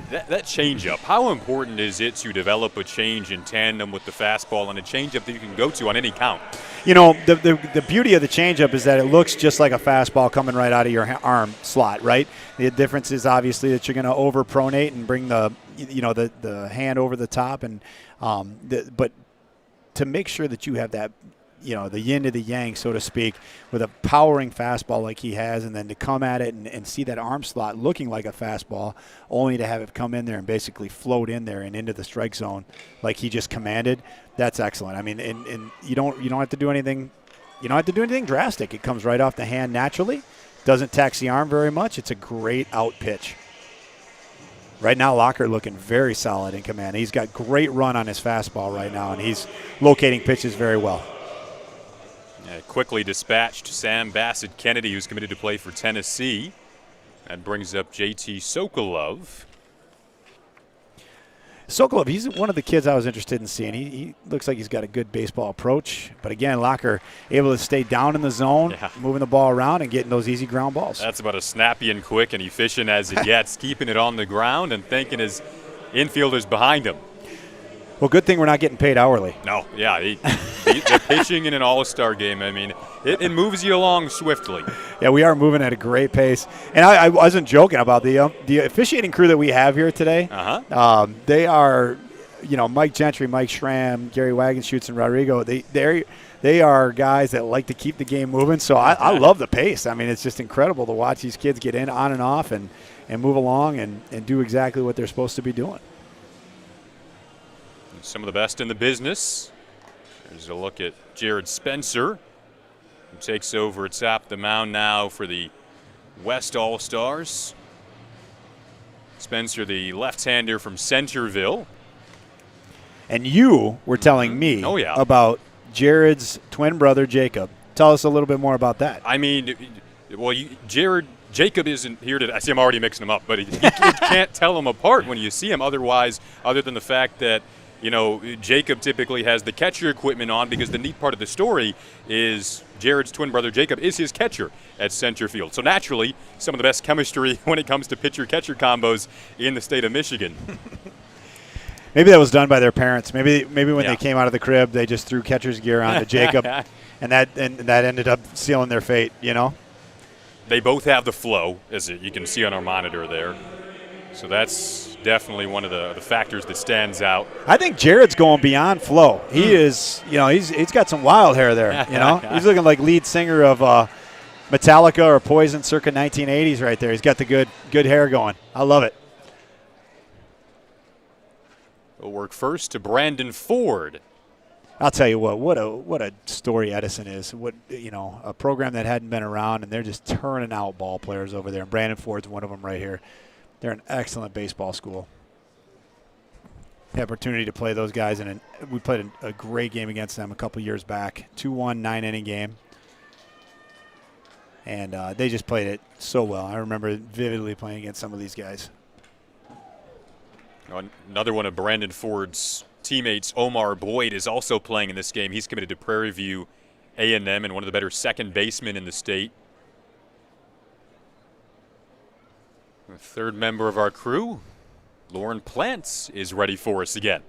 That changeup, how important is it to develop a change in tandem with the fastball and a changeup that you can go to on any count? The beauty of the changeup is that it looks just like a fastball coming right out of your arm slot, right? The difference is obviously that you're going to over-pronate and bring the hand over the top, and but to make sure that you have that, the yin to the yang, so to speak, with a powering fastball like he has, and then to come at it and see that arm slot looking like a fastball, only to have it come in there and basically float in there and into the strike zone like he just commanded. That's excellent. I mean, and you don't have to do anything. You don't have to do anything drastic. It comes right off the hand naturally. Doesn't tax the arm very much. It's a great out pitch. right now Locker looking very solid in command. He's got great run on his fastball right now, and he's locating pitches very well. Quickly dispatched Sam Bassett Kennedy, who's committed to play for Tennessee. That brings up JT Sokolov. Sokolov, he's one of the kids I was interested in seeing. He looks like he's got a good baseball approach. But again, Locker able to stay down in the zone, moving the ball around and getting those easy ground balls. That's about as snappy and quick and efficient as it gets, keeping it on the ground and thinking his infielders behind him. Well, good thing we're not getting paid hourly. No, yeah. The pitching in an all-star game, I mean, it moves you along swiftly. Yeah, we are moving at a great pace. And I wasn't joking about the officiating crew that we have here today. They are, Mike Gentry, Mike Schramm, Gary Wagenschutz, and Rodrigo. They are guys that like to keep the game moving. So I love the pace. I mean, it's just incredible to watch these kids get in, on and off, and move along and do exactly what they're supposed to be doing. Some of the best in the business. There's a look at Jared Spencer, who takes over at top of the mound now for the West All-Stars. Spencer, the left-hander from Centerville. And you were telling me about Jared's twin brother, Jacob. Tell us a little bit more about that. I mean, well, Jacob isn't here today. I see I'm already mixing them up, but you can't tell them apart when you see them otherwise, other than the fact that Jacob typically has the catcher equipment on, because the neat part of the story is Jared's twin brother Jacob is his catcher at center field. So naturally, some of the best chemistry when it comes to pitcher-catcher combos in the state of Michigan. Maybe that was done by their parents. Maybe when they came out of the crib, they just threw catcher's gear on to Jacob, and that ended up sealing their fate, They both have the flow, as you can see on our monitor there. So that's definitely one of the factors that stands out. I think Jared's going beyond flow. He is, he's got some wild hair there. He's looking like lead singer of Metallica or Poison circa 1980s right there. He's got the good hair going. I love it. We'll work first to Brandon Ford. I'll tell you what a story Edison is. A program that hadn't been around, and they're just turning out ball players over there. And Brandon Ford's one of them right here. They're an excellent baseball school. The opportunity to play those guys, and we played a great game against them a couple years back. 2-1, 9-inning game. And they just played it so well. I remember vividly playing against some of these guys. Another one of Brandon Ford's teammates, Omar Boyd, is also playing in this game. He's committed to Prairie View A&M and one of the better second basemen in the state. The third member of our crew, Lauren Plants, is ready for us again.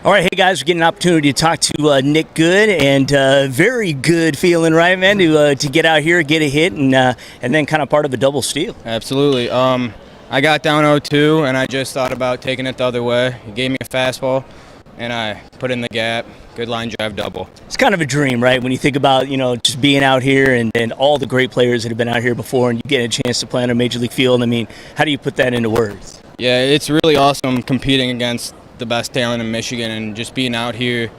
All right, hey guys, we're getting an opportunity to talk to Nick Good, and very good feeling, right, man, to get out here, get a hit, and then kind of part of a double steal. Absolutely. I got down 0-2, and I just thought about taking it the other way. He gave me a fastball, and I put in the gap. Good line drive double. It's kind of a dream, right, when you think about, just being out here and all the great players that have been out here before, and you get a chance to play on a major league field. I mean, how do you put that into words? Yeah, it's really awesome competing against the best talent in Michigan and just being out here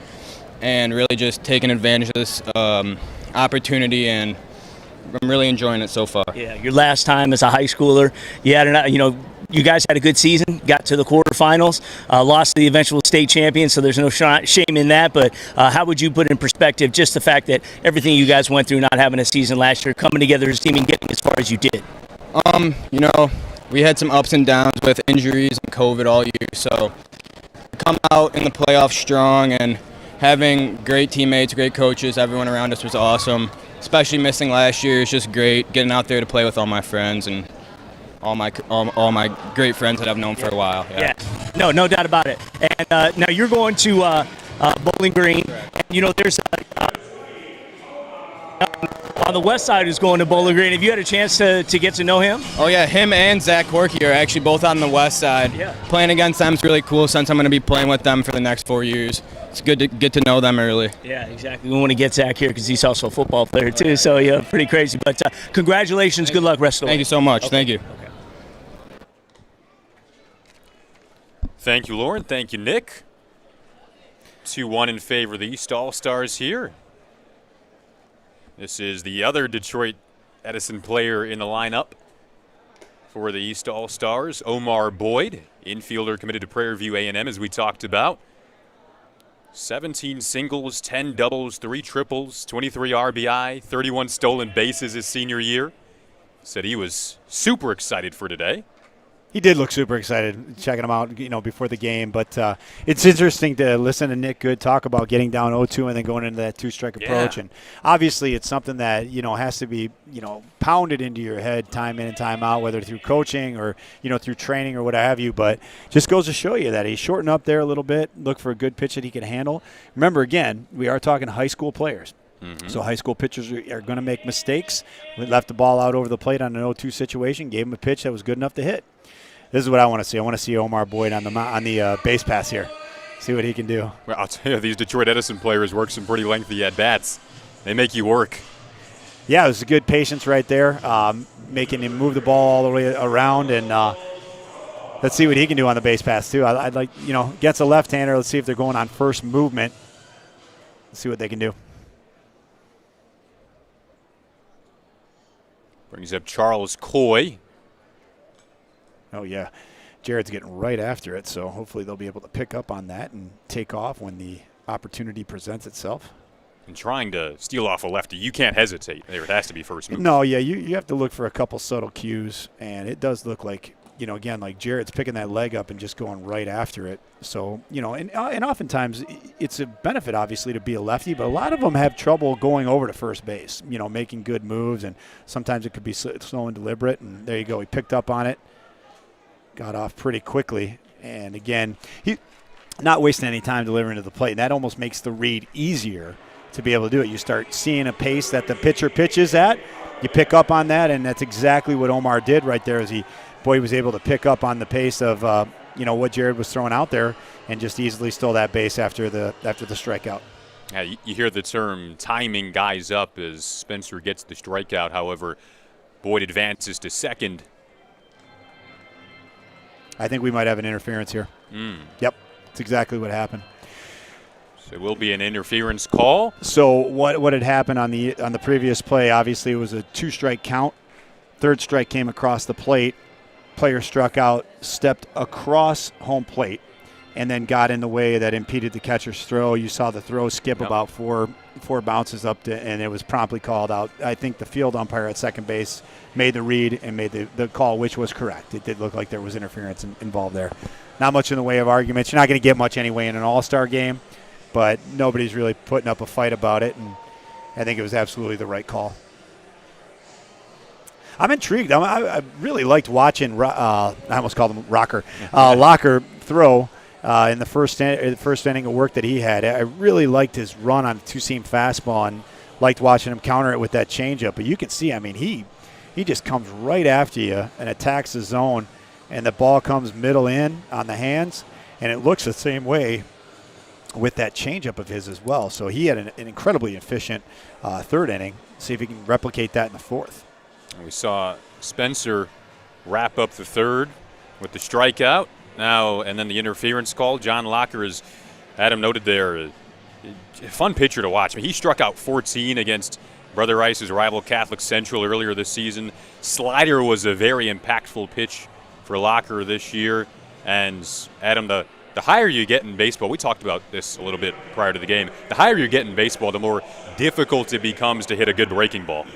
and really just taking advantage of this opportunity, and I'm really enjoying it so far. Yeah, your last time as a high schooler, you guys had a good season, got to the quarterfinals, lost to the eventual state champion, so there's no shame in that. But how would you put in perspective just the fact that everything you guys went through, not having a season last year, coming together as a team and getting as far as you did? We had some ups and downs with injuries and COVID all year, so come out in the playoffs strong and having great teammates, great coaches, everyone around us was awesome. Especially missing last year, it's just great getting out there to play with all my friends and all my great friends that I've known for a while. Yeah. No doubt about it. And now you're going to Bowling Green. And, there's on the west side who's going to Bowling Green. Have you had a chance to get to know him? Oh, yeah. Him and Zach Corky are actually both on the west side. Yeah. Playing against them is really cool since I'm going to be playing with them for the next 4 years. It's good to get to know them early. Yeah, exactly. We want to get Zach here because he's also a football player too. So, yeah, pretty crazy. But congratulations. Good luck rest of the way. Thank you so much. Okay. Thank you. Okay. Thank you, Lauren. Thank you, Nick. 2-1 in favor of the East All-Stars here. This is the other Detroit Edison player in the lineup for the East All-Stars. Omar Boyd, infielder committed to Prairie View A&M, as we talked about. 17 singles, 10 doubles, 3 triples, 23 RBI, 31 stolen bases his senior year. Said he was super excited for today. He did look super excited checking him out, before the game. But it's interesting to listen to Nick Good talk about getting down 0-2 and then going into that two-strike approach. And obviously it's something that, has to be, pounded into your head time in and time out, whether through coaching or, through training or what have you. But just goes to show you that he shortened up there a little bit, look for a good pitch that he can handle. Remember, again, we are talking high school players. Mm-hmm. So high school pitchers are going to make mistakes. We left the ball out over the plate on an 0-2 situation, gave him a pitch that was good enough to hit. This is what I want to see. I want to see Omar Boyd on the base pass here. See what he can do. Well, I'll tell you, these Detroit Edison players work some pretty lengthy at-bats. They make you work. Yeah, it was a good patience right there, making him move the ball all the way around. And let's see what he can do on the base pass, too. I'd like, gets a left-hander. Let's see if they're going on first movement. Let's see what they can do. Brings up Charles Coy. Oh, yeah. Jared's getting right after it, so hopefully they'll be able to pick up on that and take off when the opportunity presents itself. And trying to steal off a lefty, you can't hesitate. There, it has to be first move. No, yeah, you have to look for a couple subtle cues, and it does look like, again, like Jared's picking that leg up and just going right after it. So, and oftentimes it's a benefit, obviously, to be a lefty, but a lot of them have trouble going over to first base, making good moves, and sometimes it could be slow and deliberate, and there you go. He picked up on it. Got off pretty quickly, and again, he not wasting any time delivering to the plate. And that almost makes the read easier to be able to do it. You start seeing a pace that the pitcher pitches at, you pick up on that, and that's exactly what Omar did right there. As he was able to pick up on the pace of what Jared was throwing out there, and just easily stole that base after the strikeout. Yeah, you hear the term timing guys up as Spencer gets the strikeout. However, Boyd advances to second. I think we might have an interference here. Yep, that's exactly what happened. So it will be an interference call. So what had happened on the previous play, obviously it was a 2-strike count. Third strike came across the plate. Player struck out, stepped across home plate, and then got in the way that impeded the catcher's throw. You saw the throw skip about four bounces up and it was promptly called out. I think the field umpire at second base made the read and made the call, which was correct. It did look like there was interference involved there. Not much in the way of arguments. You're not going to get much anyway in an all-star game, but nobody's really putting up a fight about it, and I think it was absolutely the right call. I'm intrigued. I really liked watching, I almost called him Rocker, Locker throw in the first inning of work that he had. I really liked his run on a two-seam fastball and liked watching him counter it with that changeup. But you can see, he just comes right after you and attacks the zone, and the ball comes middle in on the hands, and it looks the same way with that changeup of his as well. So he had an incredibly efficient third inning. See if he can replicate that in the fourth. We saw Spencer wrap up the third with the strikeout now, and then the interference call. John Locker, as Adam noted there, a fun pitcher to watch. He struck out 14 against Brother Rice's rival Catholic Central earlier this season. Slider was a very impactful pitch for Locker this year. And Adam, the higher you get in baseball, we talked about this a little bit prior to the game, the higher you get in baseball, the more difficult it becomes to hit a good breaking ball.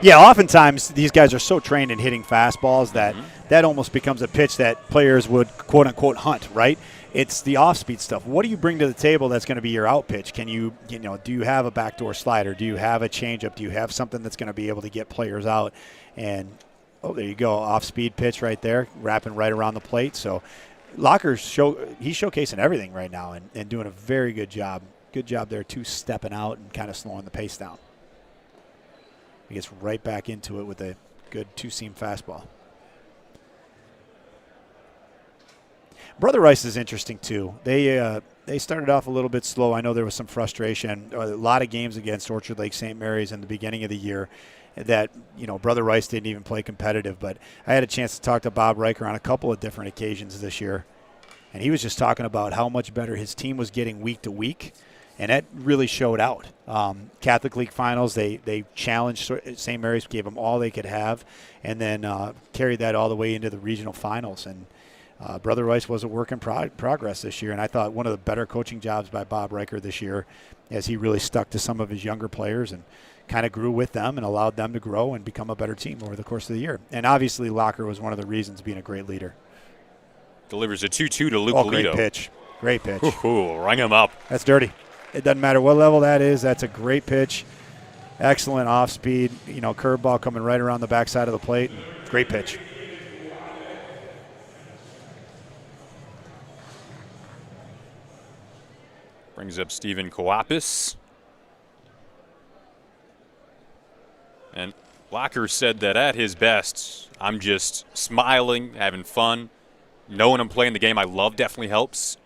Yeah, oftentimes these guys are so trained in hitting fastballs that that almost becomes a pitch that players would quote-unquote hunt, right? It's the off-speed stuff. What do you bring to the table that's going to be your out pitch? Can do you have a backdoor slider? Do you have a changeup? Do you have something that's going to be able to get players out? And, there you go, off-speed pitch right there, wrapping right around the plate. So Locker's he's showcasing everything right now and doing a very good job. Good job there, too, stepping out and kind of slowing the pace down. He gets right back into it with a good two-seam fastball. Brother Rice is interesting, too. They started off a little bit slow. I know there was some frustration. A lot of games against Orchard Lake St. Mary's in the beginning of the year that, Brother Rice didn't even play competitive. But I had a chance to talk to Bob Riker on a couple of different occasions this year, and he was just talking about how much better his team was getting week to week. And that really showed out. Catholic League finals, they challenged St. Mary's, gave them all they could have, and then carried that all the way into the regional finals. And Brother Rice was a work in progress this year, and I thought one of the better coaching jobs by Bob Riker this year, as he really stuck to some of his younger players and kind of grew with them and allowed them to grow and become a better team over the course of the year. And obviously Locker was one of the reasons, being a great leader. Delivers a 2-2 to Luke Great Lito. pitch. Great pitch. Ooh, ring him up. That's dirty. It doesn't matter what level that is. That's a great pitch. Excellent off speed. Curveball coming right around the backside of the plate. Great pitch. Brings up Stephen Coapis. And Locker said that at his best, I'm just smiling, having fun. Knowing I'm playing the game I love definitely helps.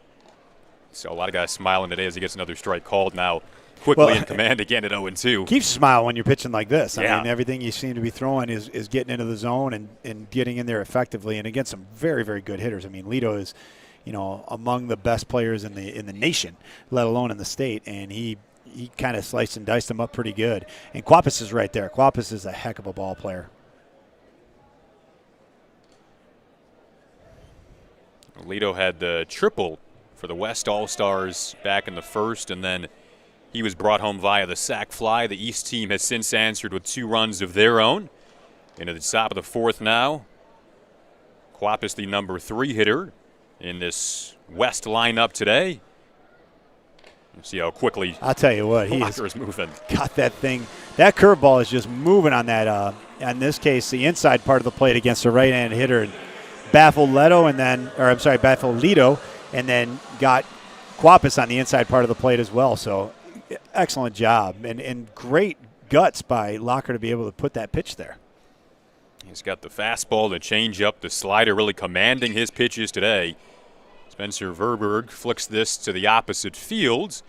So a lot of guys smiling today as he gets another strike called now. Quickly in command again at 0-2. Keeps you smile when you're pitching like this. I Yeah. mean, everything you seem to be throwing is getting into the zone and getting in there effectively, and against some very, very good hitters. I mean, Lito is, among the best players in the nation, let alone in the state, and he kind of sliced and diced them up pretty good. And Quapis is right there. Quapis is a heck of a ball player. Lito had the triple for the West All-Stars back in the first, and then he was brought home via the sac fly. The East team has since answered with 2 runs of their own. Into the top of the fourth now. Quapis, the number 3 hitter in this West lineup today. You see how quickly I'll tell you what, Locker is moving. Got that thing. That curveball is just moving on that, in this case, the inside part of the plate against the right-handed hitter. Baffled Lito, and then got Quapis on the inside part of the plate as well. So excellent job and great guts by Locker to be able to put that pitch there. He's got the fastball, the changeup, the slider really commanding his pitches today. Spencer Verberg flicks this to the opposite field.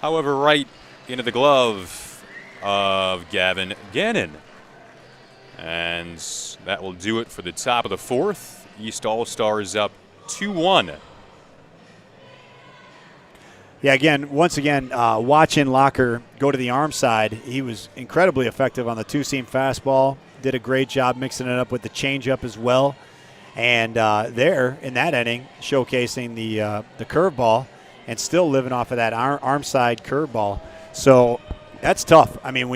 However, right into the glove of Gavin Gannon. And that will do it for the top of the fourth. East All-Stars up 2-1. Yeah, once again, watching Locker go to the arm side, he was incredibly effective on the two-seam fastball. Did a great job mixing it up with the changeup as well. And there, in that inning, showcasing the curveball and still living off of that arm side curveball. So that's tough. I mean,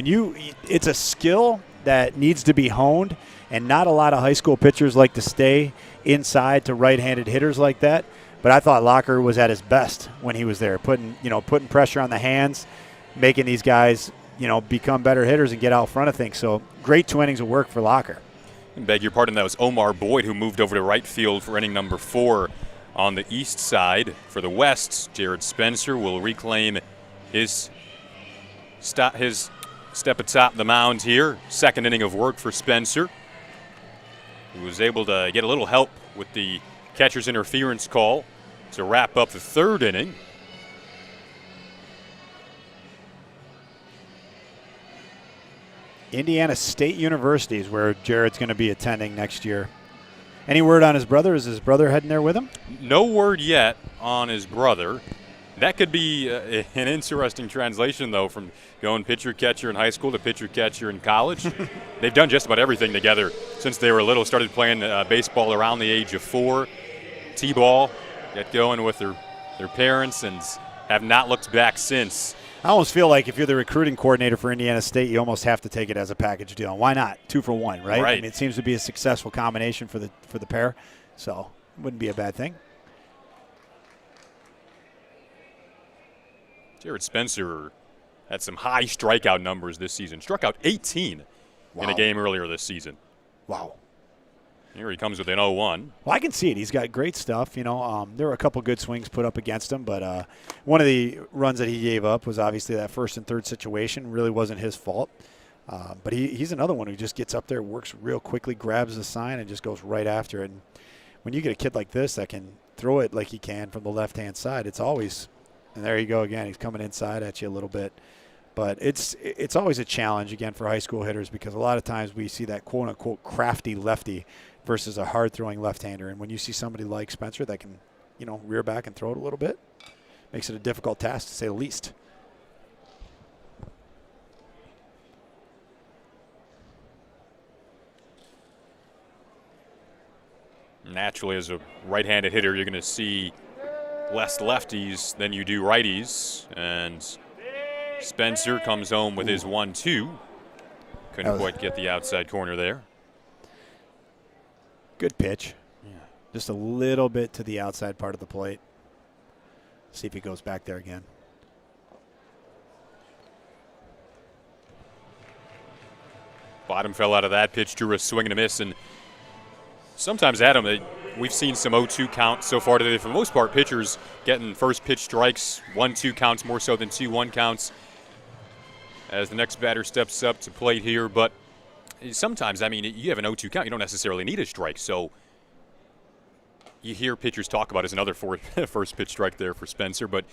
it's a skill that needs to be honed, and not a lot of high school pitchers like to stay inside to right-handed hitters like that. But I thought Locker was at his best when he was there, putting pressure on the hands, making these guys, become better hitters and get out front of things. So great 2 innings of work for Locker. Beg your pardon, that was Omar Boyd who moved over to right field for inning number 4 on the east side. For the West, Jared Spencer will reclaim his step atop the mound here. Second inning of work for Spencer, who was able to get a little help with the catcher's interference call to wrap up the third inning. Indiana State University is where Jared's going to be attending next year. Any word on his brother? Is his brother heading there with him? No word yet on his brother. That could be an interesting translation, though, from going pitcher-catcher in high school to pitcher-catcher in college. They've done just about everything together since they were little. Started playing baseball around the age of 4, T-ball, get going with their parents, and have not looked back since. I almost feel like if you're the recruiting coordinator for Indiana State, you almost have to take it as a package deal. Why not? 2 for 1, right? Right. I mean, it seems to be a successful combination for the pair, so it wouldn't be a bad thing. Jared Spencer had some high strikeout numbers this season. Struck out 18 in a game earlier this season. Wow. Here he comes with an 0-1. Well, I can see it. He's got great stuff. There were a couple good swings put up against him, but one of the runs that he gave up was obviously that first and third situation. Really wasn't his fault. But he's another one who just gets up there, works real quickly, grabs the sign, and just goes right after it. And when you get a kid like this that can throw it like he can from the left-hand side, it's always – and there you go again. He's coming inside at you a little bit. But it's always a challenge, again, for high school hitters because a lot of times we see that quote-unquote crafty lefty versus a hard-throwing left-hander. And when you see somebody like Spencer that can, rear back and throw it a little bit, Makes it a difficult task, to say the least. Naturally, as a right-handed hitter, you're going to see less lefties than you do righties. And Spencer comes home with his 1-2. Couldn't quite get the outside corner there. Good pitch. Yeah. Just a little bit to the outside part of the plate. See if he goes back there again. Bottom fell out of that pitch, drew a swing and a miss. And sometimes, Adam, we've seen some 0-2 counts so far today. For the most part, pitchers getting first pitch strikes, 1-2 counts more so than 2-1 counts as the next batter steps up to plate here. But sometimes, I mean, you have an 0-2 count, you don't necessarily need a strike. So you hear pitchers talk about, as another first pitch strike there for Spencer, but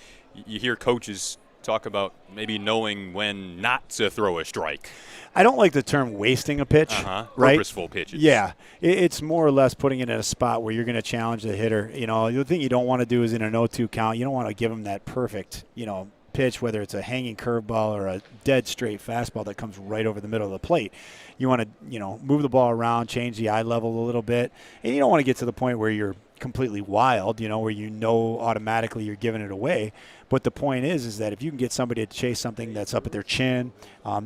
you hear coaches talk about maybe knowing when not to throw a strike. I don't like the term wasting a pitch, right? Purposeful pitches. Yeah. It's more or less putting it in a spot where you're going to challenge the hitter. You know, the thing you don't want to do is in an 0-2 count, you don't want to give him that perfect, pitch, whether it's a hanging curveball or a dead straight fastball that comes right over the middle of the plate. You want to, move the ball around, change the eye level a little bit, and you don't want to get to the point where you're completely wild, where automatically you're giving it away. But the point is that if you can get somebody to chase something that's up at their chin,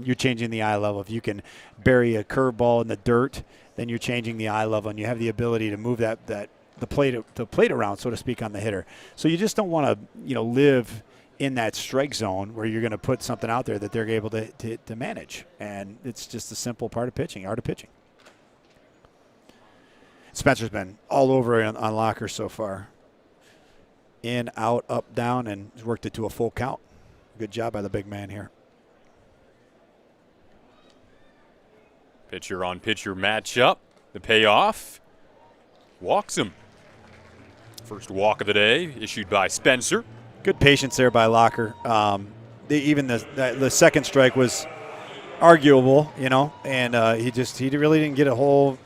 you're changing the eye level. If you can bury a curveball in the dirt, then you're changing the eye level, and you have the ability to move the plate around, so to speak, on the hitter. So you just don't want to, live in that strike zone where you're going to put something out there that they're able to manage. And it's just a simple part of pitching, art of pitching. Spencer's been all over on Locker so far. In, out, up, down, and he's worked it to a full count. Good job by the big man here. Pitcher on pitcher matchup. The payoff. Walks him. First walk of the day issued by Spencer. Good patience there by Locker. Even the second strike was arguable, and he really didn't get a whole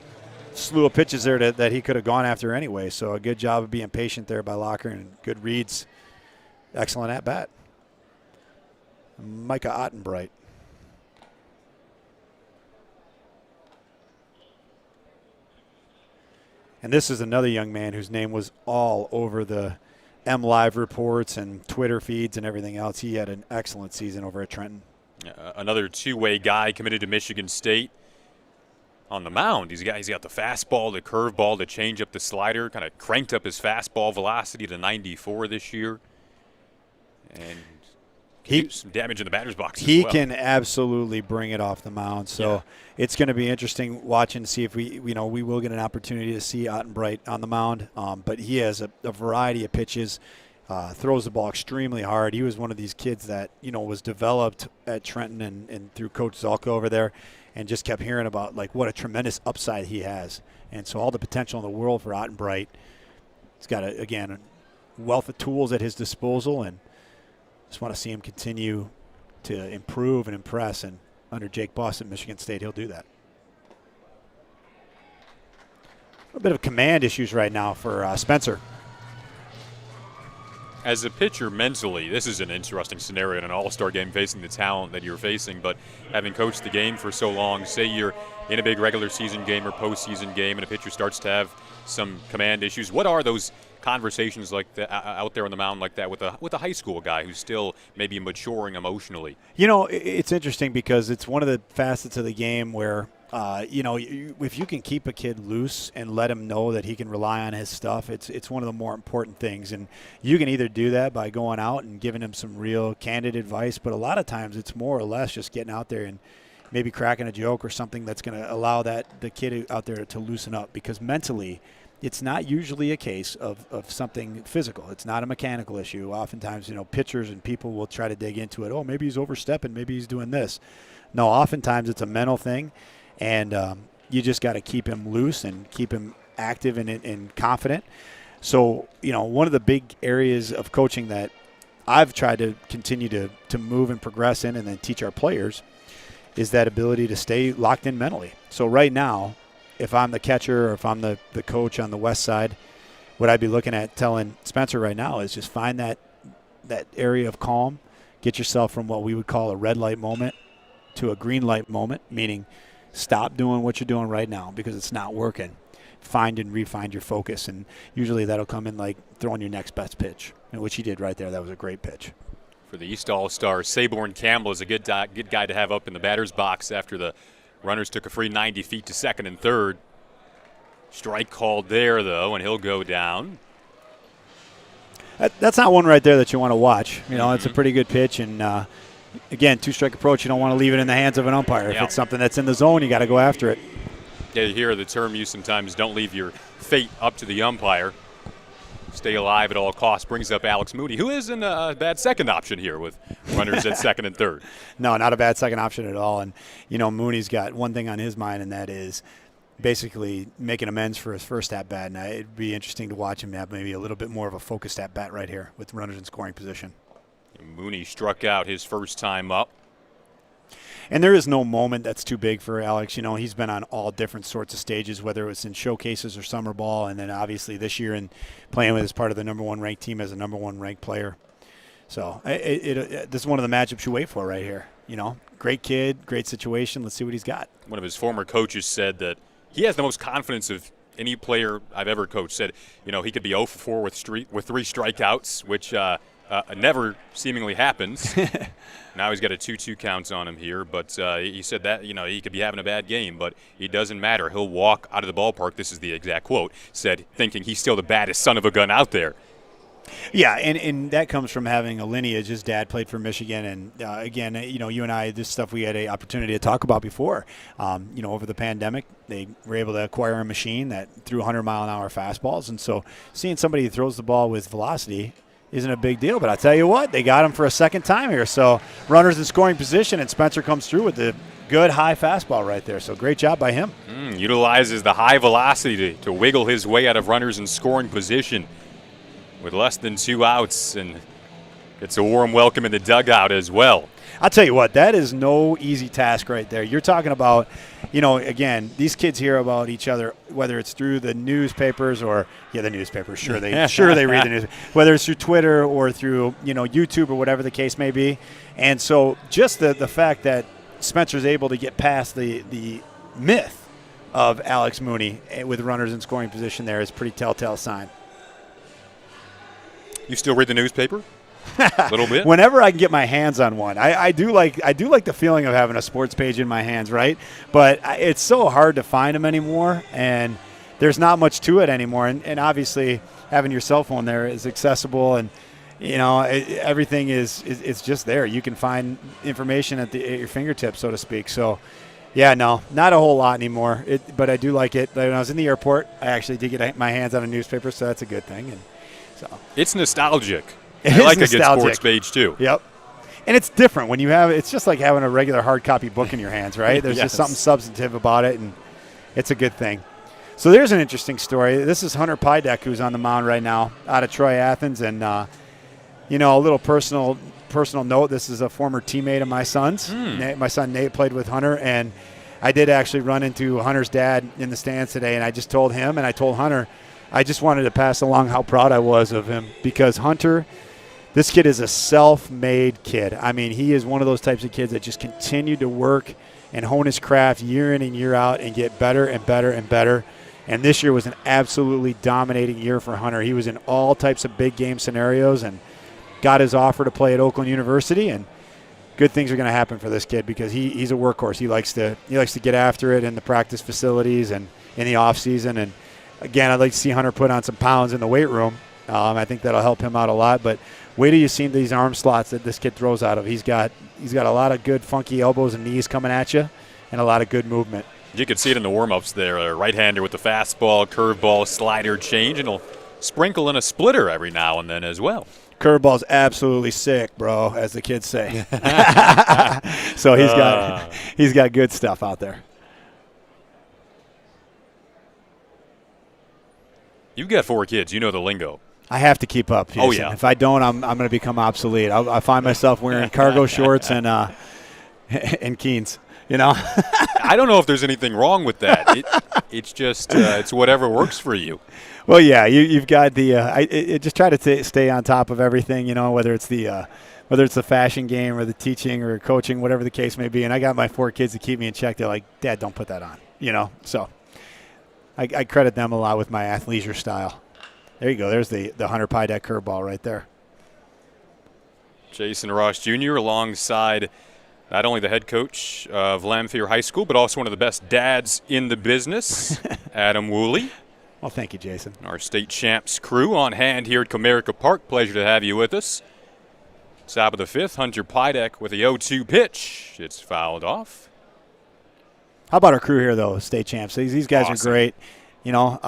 slew of pitches there that he could have gone after anyway. So a good job of being patient there by Locker, and good reads. Excellent at bat. Micah Ottenbright. And this is another young man whose name was all over the MLive reports and Twitter feeds and everything else. He had an excellent season over at Trenton. Another two-way guy committed to Michigan State. On the mound, he's got the fastball, the curveball, the changeup, the slider. Kind of cranked up his fastball velocity to 94 this year, and he do some damage in the batter's box. He can absolutely bring it off the mound. So it's going to be interesting watching to see if we will get an opportunity to see Ottenbright on the mound. But he has a variety of pitches. Throws the ball extremely hard. He was one of these kids that was developed at Trenton and through Coach Zalka over there. And just kept hearing about what a tremendous upside he has. And so all the potential in the world for Ottenbright. He's got, a wealth of tools at his disposal, and just want to see him continue to improve and impress. And under Jake Boss at Michigan State, he'll do that. A bit of command issues right now for Spencer. As a pitcher mentally, this is an interesting scenario in an all-star game facing the talent that you're facing, but having coached the game for so long, say you're in a big regular season game or postseason game and a pitcher starts to have some command issues, what are those conversations like that out there on the mound like that with a high school guy who's still maybe maturing emotionally? It's interesting because it's one of the facets of the game where if you can keep a kid loose and let him know that he can rely on his stuff, it's one of the more important things. And you can either do that by going out and giving him some real candid advice, but a lot of times it's more or less just getting out there and maybe cracking a joke or something that's going to allow the kid out there to loosen up, because mentally it's not usually a case of something physical. It's not a mechanical issue. Oftentimes, pitchers and people will try to dig into it. Oh, maybe he's overstepping. Maybe he's doing this. No, oftentimes it's a mental thing. And you just got to keep him loose and keep him active and confident. So, one of the big areas of coaching that I've tried to continue to move and progress in and then teach our players is that ability to stay locked in mentally. So right now, if I'm the catcher or if I'm the coach on the west side, what I'd be looking at telling Spencer right now is just find that that area of calm. Get yourself from what we would call a red light moment to a green light moment, meaning stop doing what you're doing right now because it's not working. Find and refine your focus, and usually that'll come in like throwing your next best pitch, which he did right there. That was a great pitch. For the East All-Stars, Saborn Campbell is a good guy to have up in the batter's box after the runners took a free 90 feet to second and third. Strike called there, though, and he'll go down. That's not one right there that you want to watch. It's a pretty good pitch, and again, two-strike approach. You don't want to leave it in the hands of an umpire. If it's something that's in the zone, you got to go after it. Yeah, you hear the term used sometimes, don't leave your fate up to the umpire. Stay alive at all costs. Brings up Alex Mooney, who isn't a bad second option here with runners at second and third. No, not a bad second option at all. And, Mooney's got one thing on his mind, and that is basically making amends for his first at-bat. And it'd be interesting to watch him have maybe a little bit more of a focused at-bat right here with runners in scoring position. Mooney struck out his first time up. And there is no moment that's too big for Alex. He's been on all different sorts of stages, whether it was in showcases or summer ball, and then obviously this year in playing with as part of the number one ranked team as a number one ranked player. So this is one of the matchups you wait for right here. Great kid, great situation. Let's see what he's got. One of his former coaches said that he has the most confidence of any player I've ever coached. Said, he could be 0 for 4 with 3 strikeouts, which never seemingly happens. Now he's got a 2-2 count on him here, but he said that, he could be having a bad game, but it doesn't matter. He'll walk out of the ballpark, this is the exact quote, said, thinking he's still the baddest son of a gun out there. Yeah, and that comes from having a lineage. His dad played for Michigan, and again, you and I, this stuff we had an opportunity to talk about before. Over the pandemic, they were able to acquire a machine that threw 100-mile-an-hour fastballs, and so seeing somebody who throws the ball with velocity isn't a big deal. But I tell you what, they got him for a second time here. So runners in scoring position, and Spencer comes through with the good high fastball right there. So great job by him. Utilizes the high velocity to wiggle his way out of runners in scoring position with less than 2 outs, and it's a warm welcome in the dugout as well. I'll tell you what, that is no easy task right there. You're talking about, again, these kids hear about each other, whether it's through the newspapers or, the newspapers, sure they read the news, whether it's through Twitter or through, YouTube or whatever the case may be. And so just the fact that Spencer's able to get past the myth of Alex Mooney with runners in scoring position there is a pretty telltale sign. You still read the newspaper? A little bit. Whenever I can get my hands on one, I do like the feeling of having a sports page in my hands, right? But it's so hard to find them anymore, and there's not much to it anymore. And obviously, having your cell phone there is accessible, and everything is just there. You can find information at your fingertips, so to speak. So, yeah, no, not a whole lot anymore. But I do like it. When I was in the airport, I actually did get my hands on a newspaper, so that's a good thing. And so it's nostalgic. I like nostalgic. A good sports page too. Yep. And it's different when you have it's just like having a regular hard copy book in your hands, right? There's just something substantive about it, and it's a good thing. So there's an interesting story. This is Hunter Pydek, who's on the mound right now out of Troy Athens. And, a little personal note, this is a former teammate of my son's. My son Nate played with Hunter, and I did actually run into Hunter's dad in the stands today, and I just told him and I told Hunter, I just wanted to pass along how proud I was of him because Hunter – this kid is a self-made kid. I mean, he is one of those types of kids that just continue to work and hone his craft year in and year out and get better and better and better. And this year was an absolutely dominating year for Hunter. He was in all types of big game scenarios and got his offer to play at Oakland University. And good things are going to happen for this kid because he's a workhorse. He likes to get after it in the practice facilities and in the off season. And again, I'd like to see Hunter put on some pounds in the weight room. I think that'll help him out a lot. But wait till you see these arm slots that this kid throws out of. He's got a lot of good funky elbows and knees coming at you and a lot of good movement. You could see it in the warm-ups there. A right-hander with the fastball, curveball, slider change, and he'll sprinkle in a splitter every now and then as well. Curveball's absolutely sick, bro, as the kids say. So he's got good stuff out there. You've got 4 kids. You know the lingo. I have to keep up. Jason. Oh, yeah. If I don't, I'm going to become obsolete. I find myself wearing cargo shorts and Keens. You know? I don't know if there's anything wrong with that. It's just it's whatever works for you. Well, yeah, you've got the I just try to stay on top of everything, you know, whether it's the fashion game or the teaching or coaching, whatever the case may be. And I got my 4 kids to keep me in check. They're like, Dad, don't put that on, you know. So I credit them a lot with my athleisure style. There you go. There's the Hunter Pydek curveball right there. Jason Ross Jr. alongside not only the head coach of Lamphere High School, but also one of the best dads in the business, Adam Woolley. Well, thank you, Jason. Our state champs crew on hand here at Comerica Park. Pleasure to have you with us. Top of the 5th, Hunter Pydek with the 0-2 pitch. It's fouled off. How about our crew here, though, state champs? These guys Awesome. are great. You know,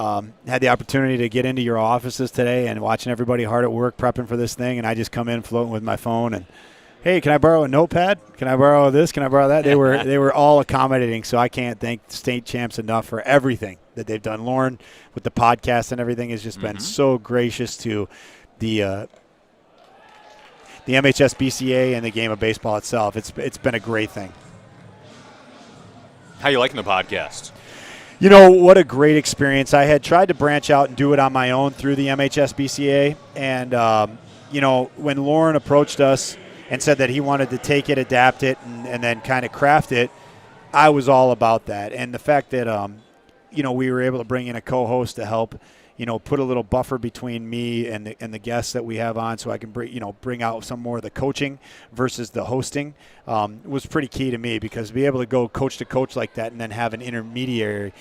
had the opportunity to get into your offices today and watching everybody hard at work prepping for this thing, and I just come in floating with my phone and, hey, can I borrow a notepad? Can I borrow this? Can I borrow that? They were all accommodating, so I can't thank the state champs enough for everything that they've done. Lauren, with the podcast and everything, has just been so gracious to the MHSBCA and the game of baseball itself. It's been a great thing. How you liking the podcast? You know, what a great experience. I had tried to branch out and do it on my own through the MHSBCA. And, you know, when Lauren approached us and said that he wanted to take it, adapt it, and then kind of craft it, I was all about that. And the fact that, you know, we were able to bring in a co-host to help, you know, put a little buffer between me and the guests that we have on, so I can bring out some more of the coaching versus the hosting, was pretty key to me, because to be able to go coach to coach like that and then have an intermediary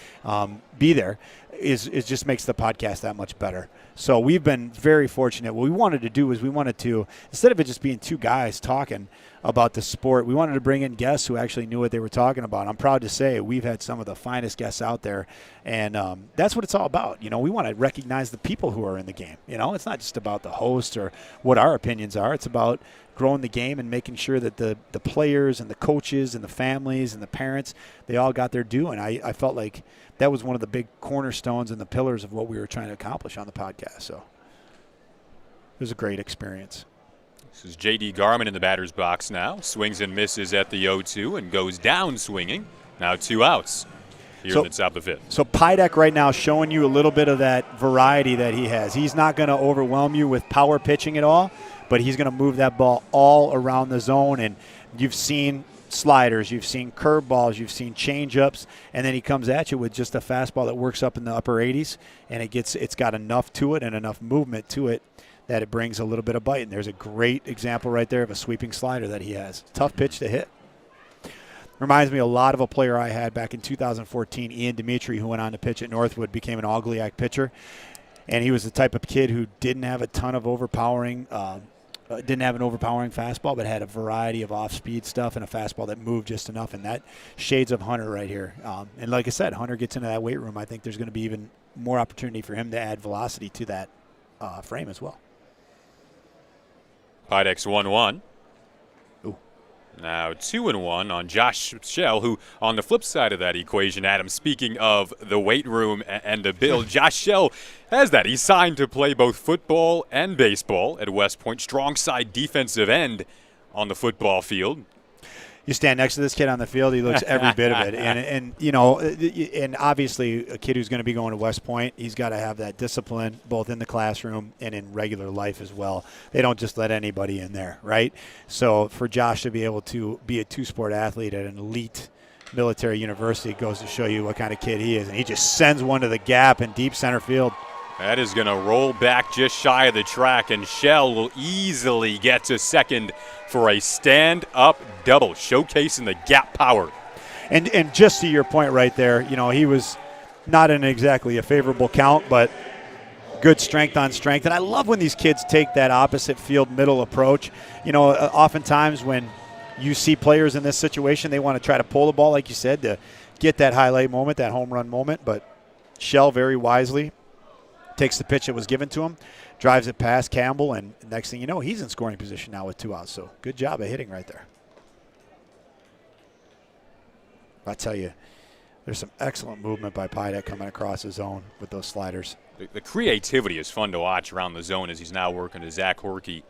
be there is just makes the podcast that much better. So we've been very fortunate. What we wanted to do is we wanted to, instead of it just being 2 guys talking about the sport, we wanted to bring in guests who actually knew what they were talking about. I'm proud to say we've had some of the finest guests out there, and that's what it's all about. You know, we want to recognize the people who are in the game. You know, it's not just about the host or what our opinions are. It's about growing the game and making sure that the players and the coaches and the families and the parents, they all got their due. And I felt like that was one of the big cornerstones and the pillars of what we were trying to accomplish on the podcast. So it was a great experience. This is J.D. Garman in the batter's box now. Swings and misses at the 0-2 and goes down swinging. Now 2 outs here in the top of the 5th. So Pydek right now showing you a little bit of that variety that he has. He's not going to overwhelm you with power pitching at all, but he's going to move that ball all around the zone. And you've seen sliders, you've seen curveballs, you've seen changeups, and then he comes at you with just a fastball that works up in the upper 80s, and it's got enough to it and enough movement to it that it brings a little bit of bite. And there's a great example right there of a sweeping slider that he has. Tough pitch to hit. Reminds me a lot of a player I had back in 2014, Ian Dimitri, who went on to pitch at Northwood, became an Augliac pitcher. And he was the type of kid who didn't have a ton of overpowering, didn't have an overpowering fastball, but had a variety of off-speed stuff and a fastball that moved just enough. And that shades of Hunter right here. And like I said, Hunter gets into that weight room. I think there's going to be even more opportunity for him to add velocity to that frame as well. Pydek's 1-1. Ooh. Now 2-1 on Josh Shell, who on the flip side of that equation, Adam, speaking of the weight room and the build, Josh Shell has that. He's signed to play both football and baseball at West Point. Strong side defensive end on the football field. You stand next to this kid on the field, he looks every bit of it. And you know, and obviously a kid who's going to be going to West Point, he's got to have that discipline both in the classroom and in regular life as well. They don't just let anybody in there, right? So for Josh to be able to be a 2-sport athlete at an elite military university goes to show you what kind of kid he is. And he just sends one to the gap in deep center field. That is going to roll back just shy of the track, and Shell will easily get to second for a stand-up double, showcasing the gap power. And just to your point right there, you know, he was not in exactly a favorable count, but good strength on strength. And I love when these kids take that opposite field middle approach. You know, oftentimes when you see players in this situation, they want to try to pull the ball, like you said, to get that highlight moment, that home run moment. But Shell very wisely takes the pitch that was given to him, drives it past Campbell, and next thing you know, he's in scoring position now with 2 outs. So good job of hitting right there. I tell you, there's some excellent movement by Pydek coming across the zone with those sliders. The creativity is fun to watch around the zone as he's now working to Zach Horkey.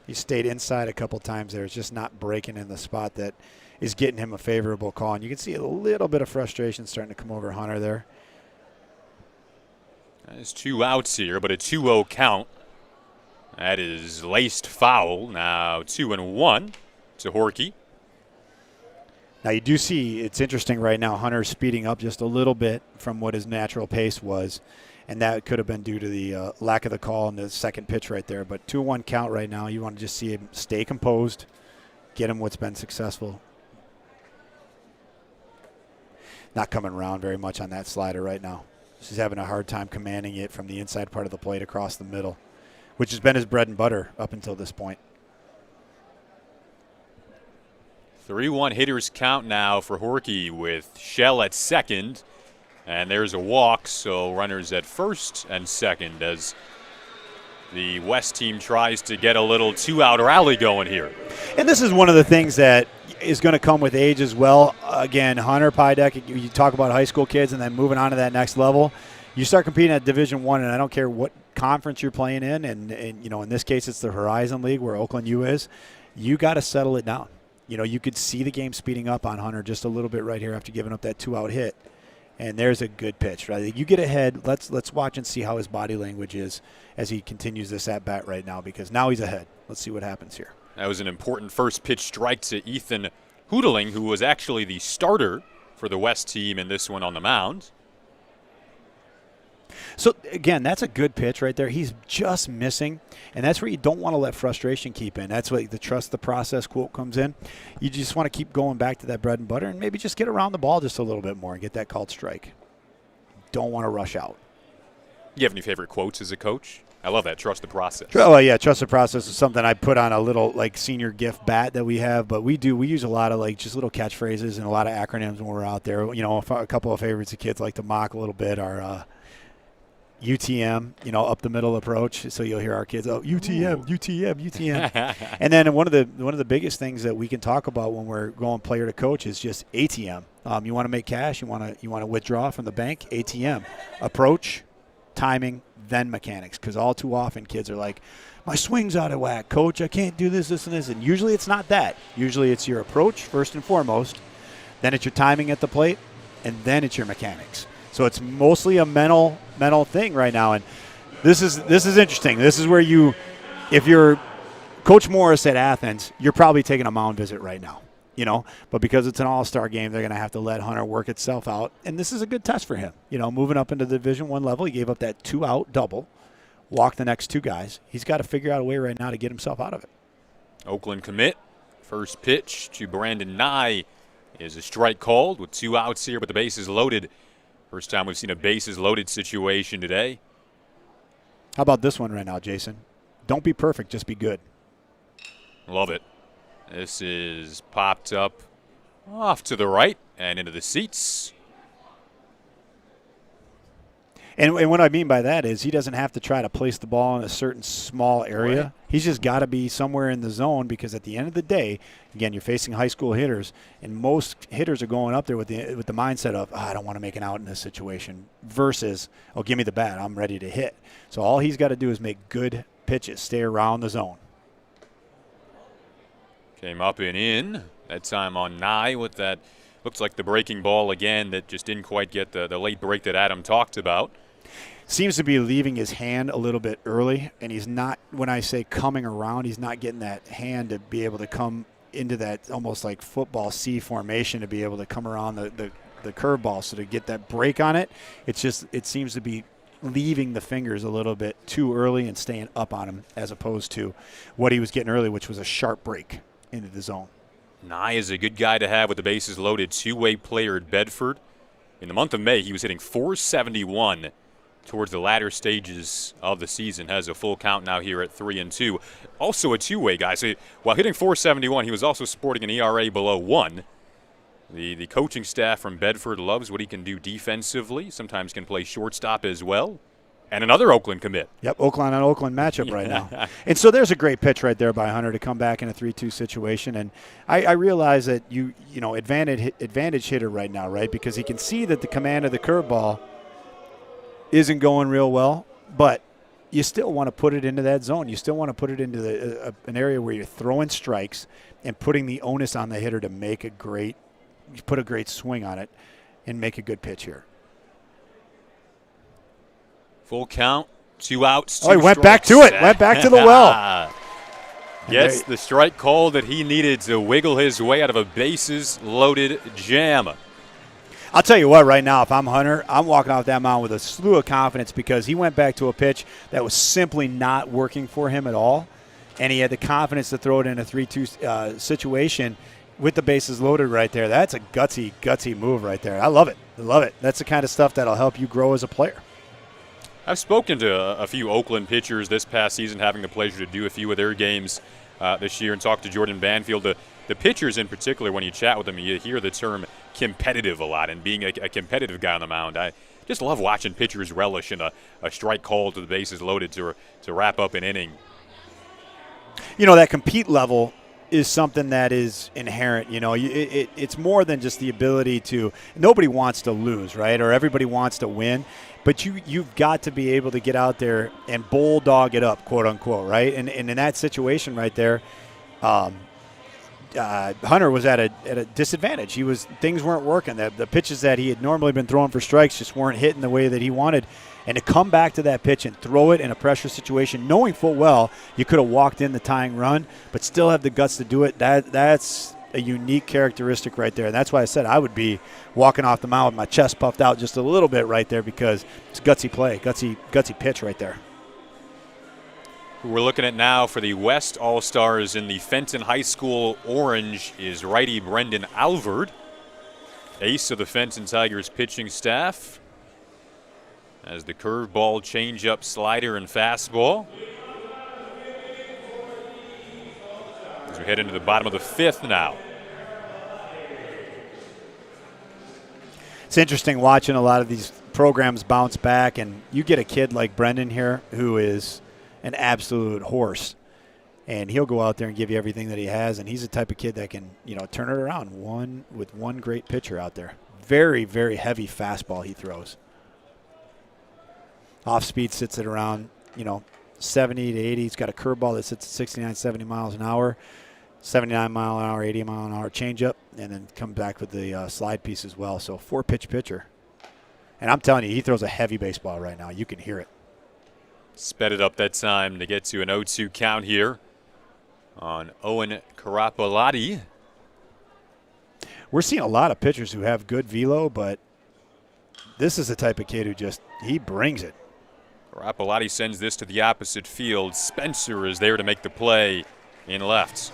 He stayed inside a couple times there. It's just not breaking in the spot that is getting him a favorable call. And you can see a little bit of frustration starting to come over Hunter there. There's 2 outs here, but a 2-0 count. That is laced foul. Now 2-1 to Horky. Now you do see, it's interesting right now, Hunter's speeding up just a little bit from what his natural pace was. And that could have been due to the lack of the call in the second pitch right there. But 2-1 count right now. You want to just see him stay composed, get him what's been successful. Not coming around very much on that slider right now. He's having a hard time commanding it from the inside part of the plate across the middle, which has been his bread and butter up until this point. 3-1 hitters count now for Horky with Shell at second. And there's a walk, so runners at first and second as the West team tries to get a little 2-out rally going here. And this is one of the things that is going to come with age as well. Again, Hunter Pydek, you talk about high school kids and then moving on to that next level. You start competing at Division I, and I don't care what conference you're playing in, and in this case it's the Horizon League where Oakland U is, you got to settle it down. You could see the game speeding up on Hunter just a little bit right here after giving up that 2-out hit. And there's a good pitch. Right? You get ahead. Let's watch and see how his body language is as he continues this at-bat right now, because now he's ahead. Let's see what happens here. That was an important first pitch strike to Ethan Hoodling, who was actually the starter for the West team in this one on the mound. So, again, that's a good pitch right there. He's just missing, and that's where you don't want to let frustration keep in. That's where the trust the process quote comes in. You just want to keep going back to that bread and butter and maybe just get around the ball just a little bit more and get that called strike. Don't want to rush out. You have any favorite quotes as a coach? I love that. Trust the process. Oh, yeah. Trust the process is something I put on a little, senior gift bat that we have. But we use a lot of, just little catchphrases and a lot of acronyms when we're out there. A couple of favorites of kids like to mock a little bit are UTM, up the middle approach. So you'll hear our kids, UTM, UTM, UTM. And then one of the biggest things that we can talk about when we're going player to coach is just ATM. You want to make cash, you want to withdraw from the bank, ATM. Approach, timing, then mechanics. Because all too often kids are like, my swing's out of whack, coach, I can't do this, this, and this. And usually it's not that. Usually it's your approach first and foremost, then it's your timing at the plate, and then it's your mechanics. So it's mostly a mental thing right now, and this is interesting. This is where if you're Coach Morris at Athens, you're probably taking a mound visit right now, But because it's an all-star game, they're going to have to let Hunter work itself out, and this is a good test for him. Moving up into the Division I level, he gave up that 2-out double, walked the next 2 guys. He's got to figure out a way right now to get himself out of it. Oakland commit. First pitch to Brandon Nye is a strike called with 2 outs here, but the bases loaded. First time we've seen a bases-loaded situation today. How about this one right now, Jason? Don't be perfect, just be good. Love it. This is popped up off to the right and into the seats. And what I mean by that is he doesn't have to try to place the ball in a certain small area. Right. He's just got to be somewhere in the zone, because at the end of the day, again, you're facing high school hitters, and most hitters are going up there with the mindset of, I don't want to make an out in this situation, versus, give me the bat, I'm ready to hit. So all he's got to do is make good pitches, stay around the zone. Came up and in, that time on Nye with that, looks like the breaking ball again that just didn't quite get the late break that Adam talked about. Seems to be leaving his hand a little bit early, and he's not, when I say coming around, he's not getting that hand to be able to come into that almost like football C formation to be able to come around the curveball. So to get that break on it, it seems to be leaving the fingers a little bit too early and staying up on him, as opposed to what he was getting early, which was a sharp break into the zone. Nye is a good guy to have with the bases loaded, 2-way player at Bedford. In the month of May, he was hitting .471 towards the latter stages of the season. Has a full count now here at 3-2. Also a 2-way guy. So while hitting .471, he was also sporting an ERA below 1. The coaching staff from Bedford loves what he can do defensively. Sometimes can play shortstop as well. And another Oakland commit. Yep, Oakland on Oakland matchup right now. And so there's a great pitch right there by Hunter to come back in a 3-2 situation. And I realize that advantage hitter right now, right? Because he can see that the command of the curveball isn't going real well. But, you still want to put it into that zone. You still want to put it into an area where you're throwing strikes and putting the onus on the hitter to put a great swing on it and make a good pitch here. Full count, 2 outs, 2 he went strikes. back to it. Went back to the well. Gets the strike call that he needed to wiggle his way out of a bases-loaded jam. I'll tell you what, right now, if I'm Hunter, I'm walking off that mound with a slew of confidence because he went back to a pitch that was simply not working for him at all, and he had the confidence to throw it in a 3-2 situation with the bases loaded right there. That's a gutsy move right there. I love it. That's the kind of stuff that'll help you grow as a player. I've spoken to a few Oakland pitchers this past season, having the pleasure to do a few of their games this year and talk to Jordan Banfield. The pitchers in particular, when you chat with them, you hear the term competitive a lot, and being a competitive guy on the mound. I just love watching pitchers relish in a strike call to the bases loaded to wrap up an inning. You know, that compete level is something that is inherent. You know, it's more than just the ability to – nobody wants to lose, right, or everybody wants to win. But you've got to be able to get out there and bulldog it up, quote unquote, right? And in that situation right there, Hunter was at a disadvantage. Things weren't working. The pitches that he had normally been throwing for strikes just weren't hitting the way that he wanted. And to come back to that pitch and throw it in a pressure situation, knowing full well you could have walked in the tying run, but still have the guts to do it. That's a unique characteristic right there. And that's why I said I would be walking off the mound with my chest puffed out just a little bit right there because it's gutsy play, gutsy pitch right there. Who we're looking at now for the West All-Stars in the Fenton High School orange is righty Brendan Alvord, ace of the Fenton Tigers pitching staff, as the curveball, changeup, slider, and fastball. As we head into the bottom of the 5th now. It's interesting watching a lot of these programs bounce back, and you get a kid like Brendan here who is an absolute horse, and he'll go out there and give you everything that he has, and he's the type of kid that can, turn it around with one great pitcher out there. Very, very heavy fastball he throws. Off speed sits at around, 70 to 80. He's got a curveball that sits at 69, 70 miles an hour, 79 mile an hour, 80 mile an hour changeup, and then come back with the slide piece as well. So 4-pitch pitcher. And I'm telling you, he throws a heavy baseball right now. You can hear it. Sped it up that time to get to an 0-2 count here on Owen Karapalati. We're seeing a lot of pitchers who have good velo, but this is the type of kid who he brings it. Karapalati sends this to the opposite field. Spencer is there to make the play in left.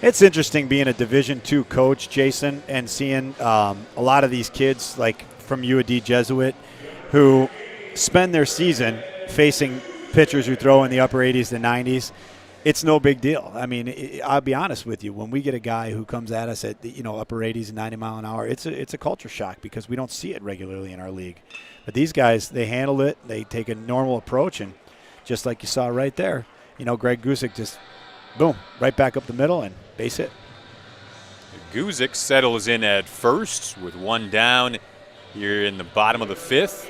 It's interesting being a Division II coach, Jason, and seeing a lot of these kids like from UAD Jesuit who spend their season facing pitchers who throw in the upper 80s to 90s. It's no big deal. I mean, I'll be honest with you. When we get a guy who comes at us at upper 80s and 90 mile an hour, it's a culture shock because we don't see it regularly in our league. But these guys, they handle it. They take a normal approach, and just like you saw right there, Greg Guzik just, boom, right back up the middle and base hit. Guzik settles in at first with one down here in the bottom of the 5th.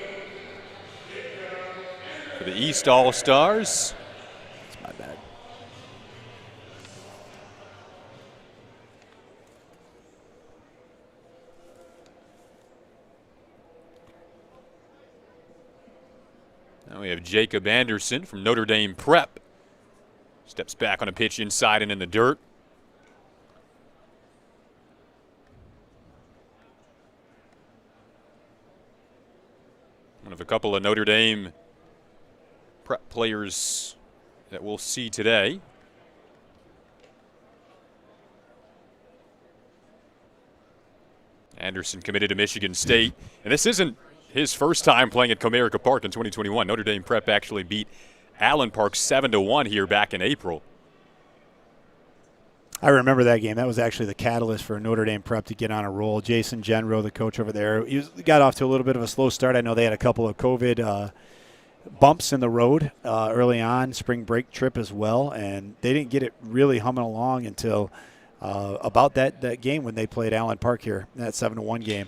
For the East All-Stars. That's my bad. Now we have Jacob Anderson from Notre Dame Prep. Steps back on a pitch inside and in the dirt. One of a couple of Notre Dame Prep players that we'll see today. Anderson committed to Michigan State, and this isn't his first time playing at Comerica Park in 2021. Notre Dame Prep actually beat Allen Park 7-1 here back in April. I remember that game. That was actually the catalyst for Notre Dame Prep to get on a roll. Jason Genro, the coach over there, he got off to a little bit of a slow start. I know they had a couple of COVID bumps in the road early on, spring break trip as well, and they didn't get it really humming along until about that game when they played Allen Park here, that 7-1 game.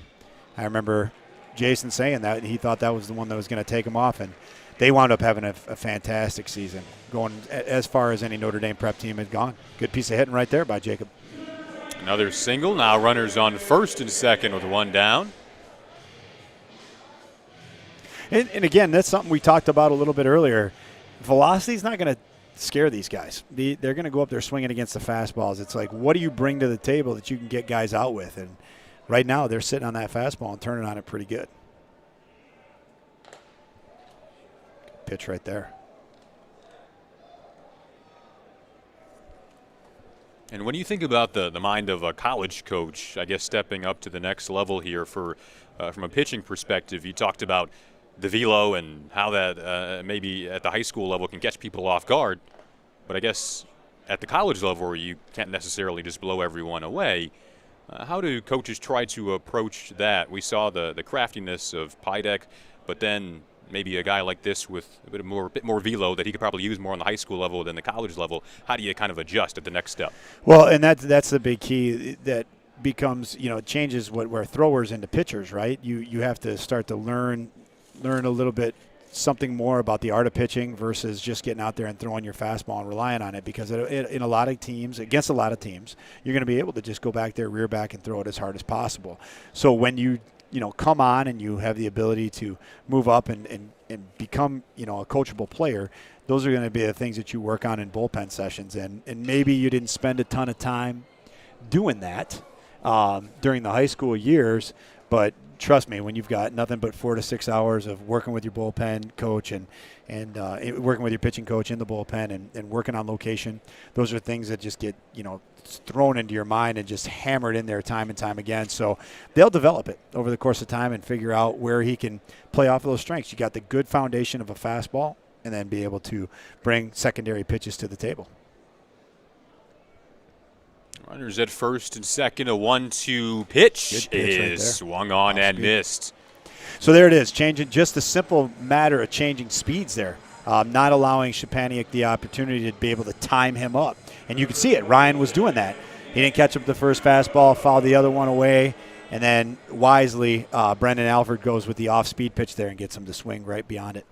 I remember Jason saying that he thought that was the one that was going to take him off, and they wound up having a fantastic season, going as far as any Notre Dame prep team had gone. Good piece of hitting right there by Jacob. Another single. Now runners on first and second with one down. And again, that's something we talked about a little bit earlier. Velocity's not going to scare these guys. They're going to go up there swinging against the fastballs. It's like, what do you bring to the table that you can get guys out with? And right now they're sitting on that fastball and turning on it pretty good. Pitch right there. And when you think about the mind of a college coach, I guess stepping up to the next level here for from a pitching perspective, you talked about the velo and how that maybe at the high school level can catch people off guard. But I guess at the college level where you can't necessarily just blow everyone away, how do coaches try to approach that? We saw the craftiness of Pydek, but then maybe a guy like this with a bit more velo that he could probably use more on the high school level than the college level. How do you kind of adjust at the next step? Well, and that's the big key that becomes, it changes where throwers into pitchers, right? You have to start to learn a little bit something more about the art of pitching versus just getting out there and throwing your fastball and relying on it, because in a lot of teams, against a lot of teams, you're going to be able to just go back there, rear back, and throw it as hard as possible. So when you come on and you have the ability to move up and become, a coachable player, those are going to be the things that you work on in bullpen sessions. And maybe you didn't spend a ton of time doing that during the high school years, but trust me, when you've got nothing but 4 to 6 hours of working with your bullpen coach and working with your pitching coach in the bullpen and working on location, those are things that just get, thrown into your mind and just hammered in there time and time again. So they'll develop it over the course of time and figure out where he can play off of those strengths. You got the good foundation of a fastball and then be able to bring secondary pitches to the table. Runners at first and second. A 1-2 pitch Good pitch right is there. swung on and Speed. missed. So there it is, changing just the simple matter of changing speeds there, not allowing Szczepaniak the opportunity to be able to time him up. And you can see it. Ryan was doing that. He didn't catch up the first fastball, fouled the other one away, and then wisely Brendan Alford goes with the off-speed pitch there and gets him to swing right beyond it.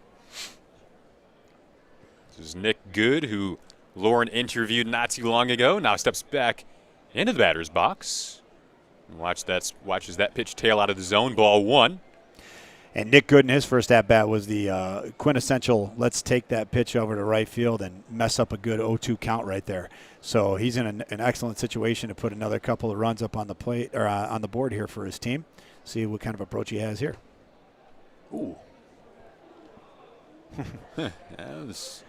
This is Nick Good, who Lauren interviewed not too long ago, now steps back into the batter's box. And watches that pitch tail out of the zone, ball one. And Nick Good in his first at-bat was the quintessential let's take that pitch over to right field and mess up a good 0-2 count right there. So he's in an excellent situation to put another couple of runs up on the plate or on the board here for his team. See what kind of approach he has here. Ooh. That was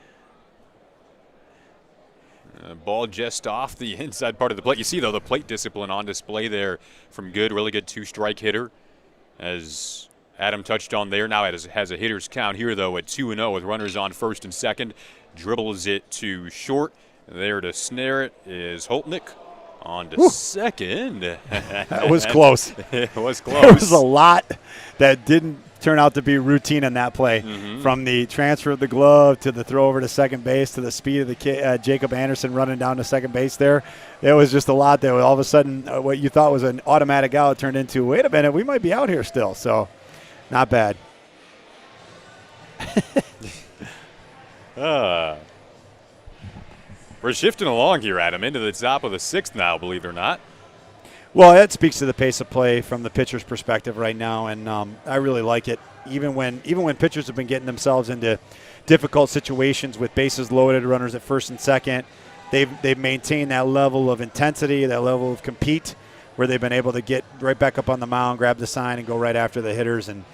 ball just off the inside part of the plate. You see, though, the plate discipline on display there from Good. Really good two-strike hitter. As Adam touched on there, now it has a hitter's count here, though, at 2-0 with runners on first and second. Dribbles it to short. There to snare it is Holtnick on to second. That was close. It was close. There was a lot that didn't turn out to be routine in that play. From the transfer of the glove to the throw over to second base to the speed of the Jacob Anderson running down to second base there. It was just a lot there. All of a sudden, what you thought was an automatic out turned into, wait a minute, we might be out here still. So, not bad. We're shifting along here, Adam, into the top of the sixth now, believe it or not. Well, that speaks to the pace of play from the pitcher's perspective right now, and I really like it. Even when pitchers have been getting themselves into difficult situations with bases loaded, runners at first and second, they've maintained that level of intensity, that level of compete, where they've been able to get right back up on the mound, grab the sign, and go right after the hitters. And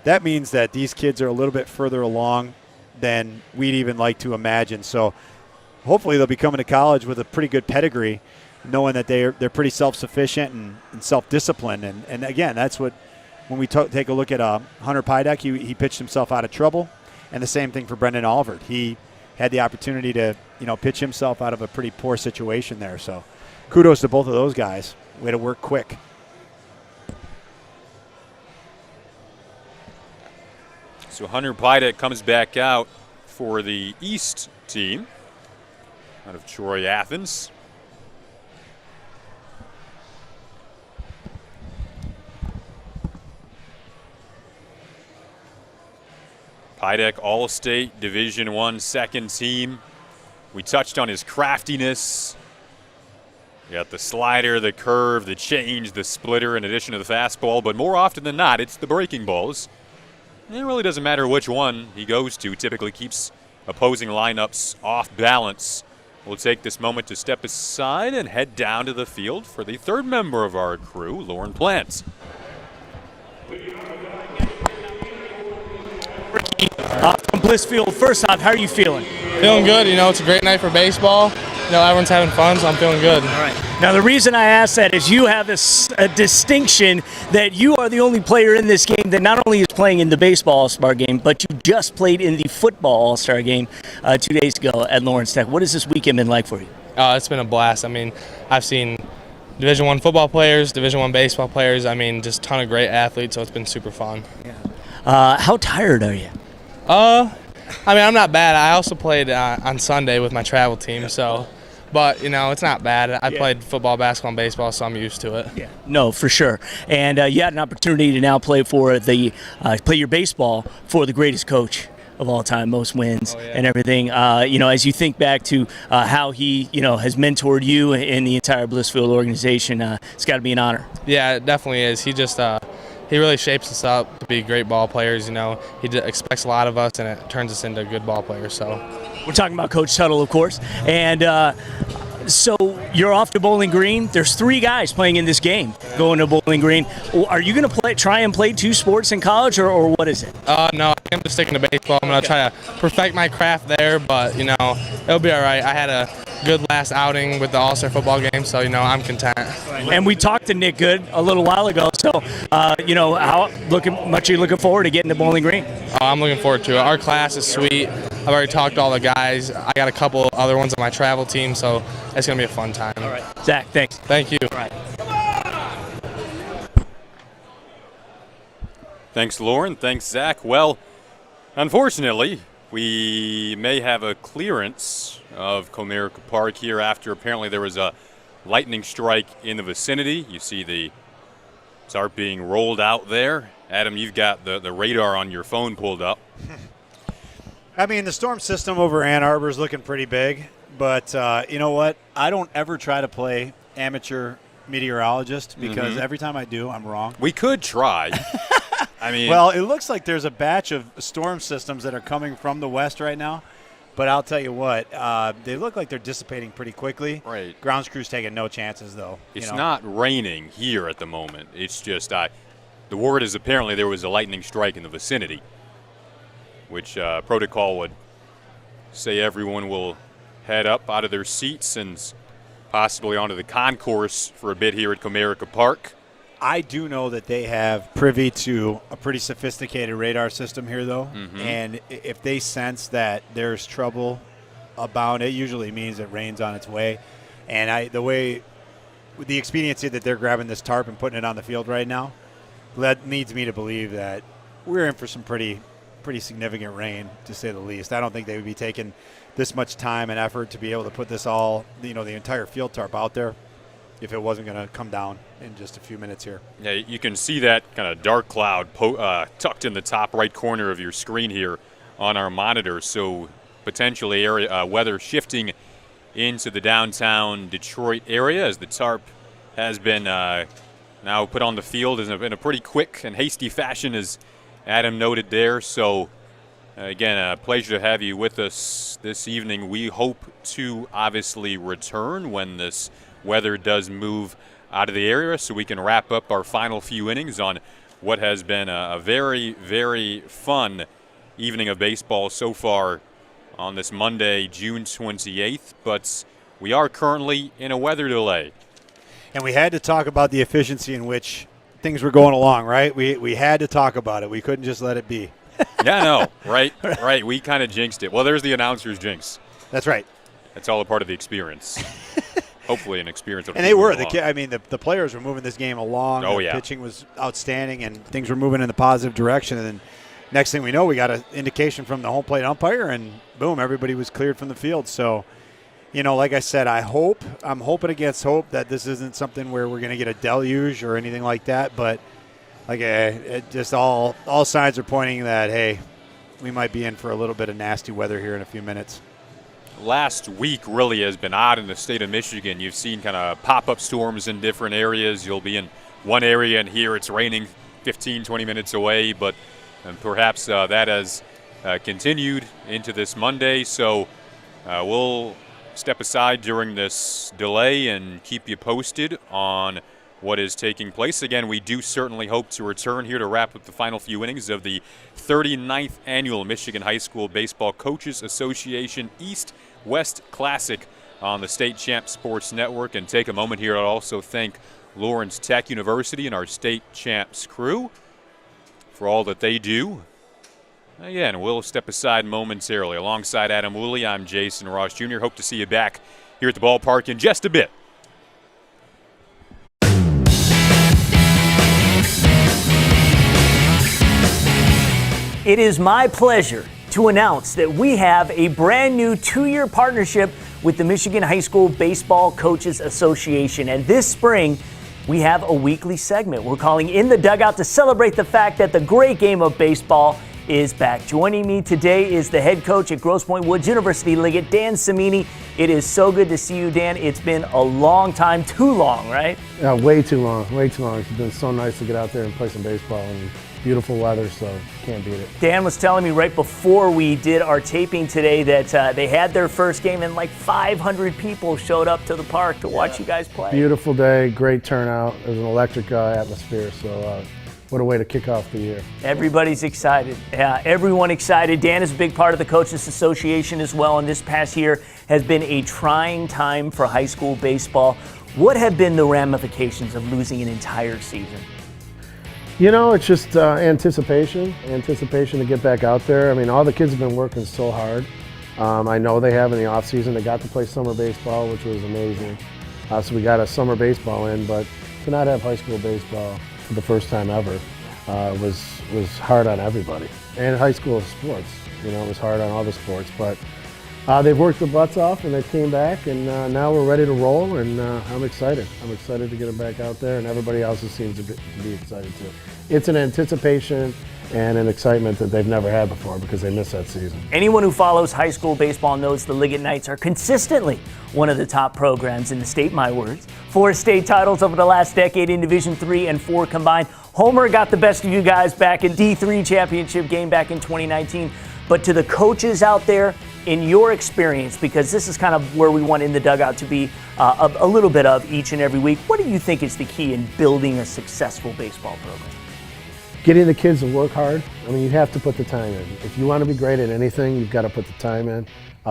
that means that these kids are a little bit further along than we'd even like to imagine. So hopefully they'll be coming to college with a pretty good pedigree, knowing that they're pretty self-sufficient and self-disciplined. And again, that's what, when we take a look at Hunter Pydek, he pitched himself out of trouble. And the same thing for Brendan Alford. He had the opportunity to, pitch himself out of a pretty poor situation there. So kudos to both of those guys. Way to work quick. So Hunter Pydek comes back out for the East team out of Troy Athens. Heideck All-State Division I second team. We touched on his craftiness. You got the slider, the curve, the change, the splitter, in addition to the fastball. But more often than not, it's the breaking balls. It really doesn't matter which one he goes to. Typically keeps opposing lineups off balance. We'll take this moment to step aside and head down to the field for the third member of our crew, Lauren Plant. From Blissfield, first off, how are you feeling? Feeling good. It's a great night for baseball. Everyone's having fun, so I'm feeling good. All right. Now, the reason I ask that is you have a distinction that you are the only player in this game that not only is playing in the baseball All-Star game, but you just played in the football All-Star game 2 days ago at Lawrence Tech. What has this weekend been like for you? It's been a blast. I've seen Division I football players, Division I baseball players. Just a ton of great athletes, so it's been super fun. How tired are you? I'm not bad. I also played on Sunday with my travel team, but it's not bad. I played football, basketball, and baseball, so I'm used to it. Yeah, no, for sure. And you had an opportunity to now play play your baseball for the greatest coach of all time, most wins and everything. As you think back to how he, has mentored you and the entire Blissfield organization, it's got to be an honor. Yeah, it definitely is. He just he really shapes us up to be great ball players. He expects a lot of us, and it turns us into good ball players. So we're talking about Coach Tuttle, of course, and so you're off to Bowling Green. There's 3 guys playing in this game going to Bowling Green. Are you going to try and play 2 sports in college, or what is it? No, I'm just sticking to baseball. I'm going to try to perfect my craft there, but, it'll be all right. I had a good last outing with the All-Star football game, so, I'm content. And we talked to Nick Good a little while ago, so, how much are you looking forward to getting to Bowling Green? I'm looking forward to it. Our class is sweet. I've already talked to all the guys. I got a couple other ones on my travel team, so it's going to be a fun time. All right. Zach, thanks. Thank you. All right. Thanks, Lauren. Thanks, Zach. Well, unfortunately, we may have a clearance of Comerica Park here after apparently there was a lightning strike in the vicinity. You see the tarp being rolled out there. Adam, you've got the radar on your phone pulled up. The storm system over Ann Arbor is looking pretty big, but you know what? I don't ever try to play amateur meteorologist because every time I do, I'm wrong. We could try. Well, it looks like there's a batch of storm systems that are coming from the west right now, but I'll tell you what, they look like they're dissipating pretty quickly. Right. Grounds crew's taking no chances, though. It's not raining here at the moment. It's just the word is apparently there was a lightning strike in the vicinity, which protocol would say everyone will head up out of their seats and possibly onto the concourse for a bit here at Comerica Park. I do know that they have privy to a pretty sophisticated radar system here, though, and if they sense that there's trouble abound, it usually means it rain's on its way. And the expediency that they're grabbing this tarp and putting it on the field right now, that leads me to believe that we're in for some pretty significant rain, to say the least. I don't think they would be taking this much time and effort to be able to put this all, the entire field tarp out there if it wasn't going to come down in just a few minutes here. Yeah, you can see that kind of dark cloud tucked in the top right corner of your screen here on our monitor. So potentially weather shifting into the downtown Detroit area as the tarp has been now put on the field in a pretty quick and hasty fashion, as Adam noted there. So again, a pleasure to have you with us this evening. We hope to obviously return when this weather does move out of the area so we can wrap up our final few innings on what has been a very, very fun evening of baseball so far on this Monday, June 28th. But we are currently in a weather delay. And we had to talk about the efficiency in which things were going along, right? We had to talk about it. We couldn't just let it be. Yeah, no, right. We kind of jinxed it. Well, there's the announcer's jinx. That's right. That's all a part of the experience. Hopefully an experience. And they were. The players were moving this game along. Oh, the pitching was outstanding, and things were moving in the positive direction. And then next thing we know, we got an indication from the home plate umpire, and boom, everybody was cleared from the field. So, like I said, I'm hoping against hope that this isn't something where we're going to get a deluge or anything like that. But, it just all signs are pointing that, hey, we might be in for a little bit of nasty weather here in a few minutes. Last week really has been odd in the state of Michigan. You've seen kind of pop-up storms in different areas. You'll be in one area and here it's raining 15, 20 minutes away, but perhaps that has continued into this Monday. So we'll step aside during this delay and keep you posted on what is taking place. Again, we do certainly hope to return here to wrap up the final few innings of the 39th annual Michigan High School Baseball Coaches Association East-West Classic on the State Champ Sports Network, and take a moment here to also thank Lawrence Tech University and our State Champs crew for all that they do. Again, we'll step aside momentarily. Alongside Adam Woolley, I'm Jason Ross Jr. Hope to see you back here at the ballpark in just a bit. It is my pleasure to announce that we have a brand new 2-year partnership with the Michigan High School Baseball Coaches Association. And this spring, we have a weekly segment we're calling In the Dugout to celebrate the fact that the great game of baseball is back. Joining me today is the head coach at Grosse Pointe Woods University Liggett, Dan Cimini. It is so good to see you, Dan. It's been a long time, too long, right? Yeah, way too long, way too long. It's been so nice to get out there and play some baseball, and beautiful weather, so can't beat it. Dan was telling me right before we did our taping today that they had their first game and like 500 people showed up to the park to watch you guys play. Beautiful day, great turnout. It was an electric atmosphere, so what a way to kick off the year. Everybody's excited. Yeah, everyone excited. Dan is a big part of the Coaches Association as well, and this past year has been a trying time for high school baseball. What have been the ramifications of losing an entire season? You know, it's just anticipation to get back out there. I mean, all the kids have been working so hard. I know they have in the off season. They got to play summer baseball, which was amazing. So we got a summer baseball in, but to not have high school baseball for the first time ever was hard on everybody. And high school sports, you know, it was hard on all the sports. But they've worked their butts off and they came back, and now we're ready to roll, and I'm excited. I'm excited to get them back out there, and everybody else seems to be excited too. It's an anticipation and an excitement that they've never had before because they missed that season. Anyone who follows high school baseball knows the Liggett Knights are consistently one of the top programs in the state, my words. 4 state titles over the last decade in Division III and IV combined. Homer got the best of you guys back in D3 championship game back in 2019. But to the coaches out there, in your experience, because this is kind of where we want In the Dugout to be a little bit of each and every week, what do you think is the key in building a successful baseball program? Getting the kids to work hard. I mean, you have to put the time in. If you want to be great at anything, you've got to put the time in.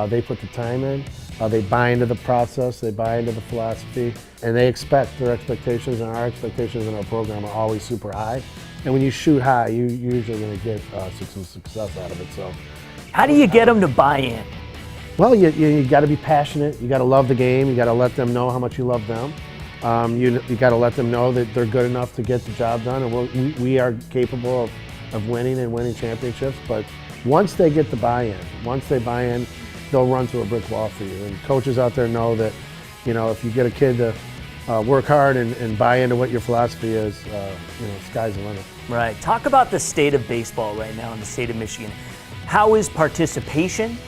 They put the time in. They buy into the process. They buy into the philosophy. And they expect their expectations, and our expectations in our program are always super high. And when you shoot high, you're usually going to get some success out of it. So, how do you get them to buy in? Well, you got to be passionate. You got to love the game. You got to let them know how much you love them. You got to let them know that they're good enough to get the job done, and we are capable of winning and winning championships. But once they get the buy-in, once they buy in, they'll run through a brick wall for you. And coaches out there know that, you know, if you get a kid to work hard and buy into what your philosophy is, you know, sky's the limit. Right. Talk about the state of baseball right now in the state of Michigan. How is participation?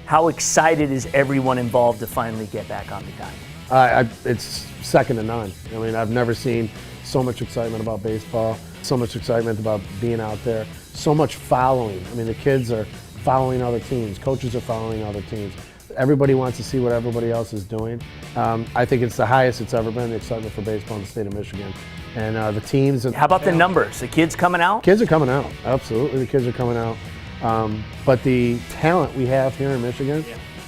How excited is everyone involved to finally get back on the diamond? It's second to none. I mean, I've never seen so much excitement about baseball, so much excitement about being out there, so much following. I mean, the kids are following other teams. Coaches are following other teams. Everybody wants to see what everybody else is doing. I think it's the highest it's ever been, the excitement for baseball in the state of Michigan. And the teams. How about the numbers? The kids coming out? Kids are coming out. Absolutely, the kids are coming out. But the talent we have here in Michigan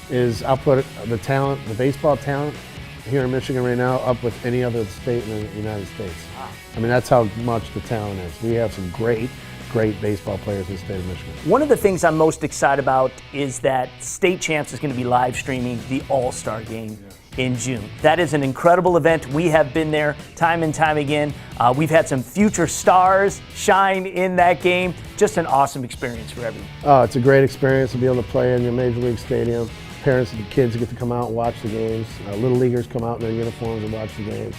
is, I'll put the talent, the baseball talent here in Michigan right now up with any other state in the United States. Wow. I mean, that's how much the talent is. We have some great baseball players in the state of Michigan. One of the things I'm most excited about is that State Champs is going to be live streaming the All-Star Game in June. That is an incredible event. We have been there time and time again. We've had some future stars shine in that game. Just an awesome experience for everyone. Oh, it's a great experience to be able to play in your Major League Stadium. Parents and the kids get to come out and watch the games. Little leaguers come out in their uniforms and watch the games.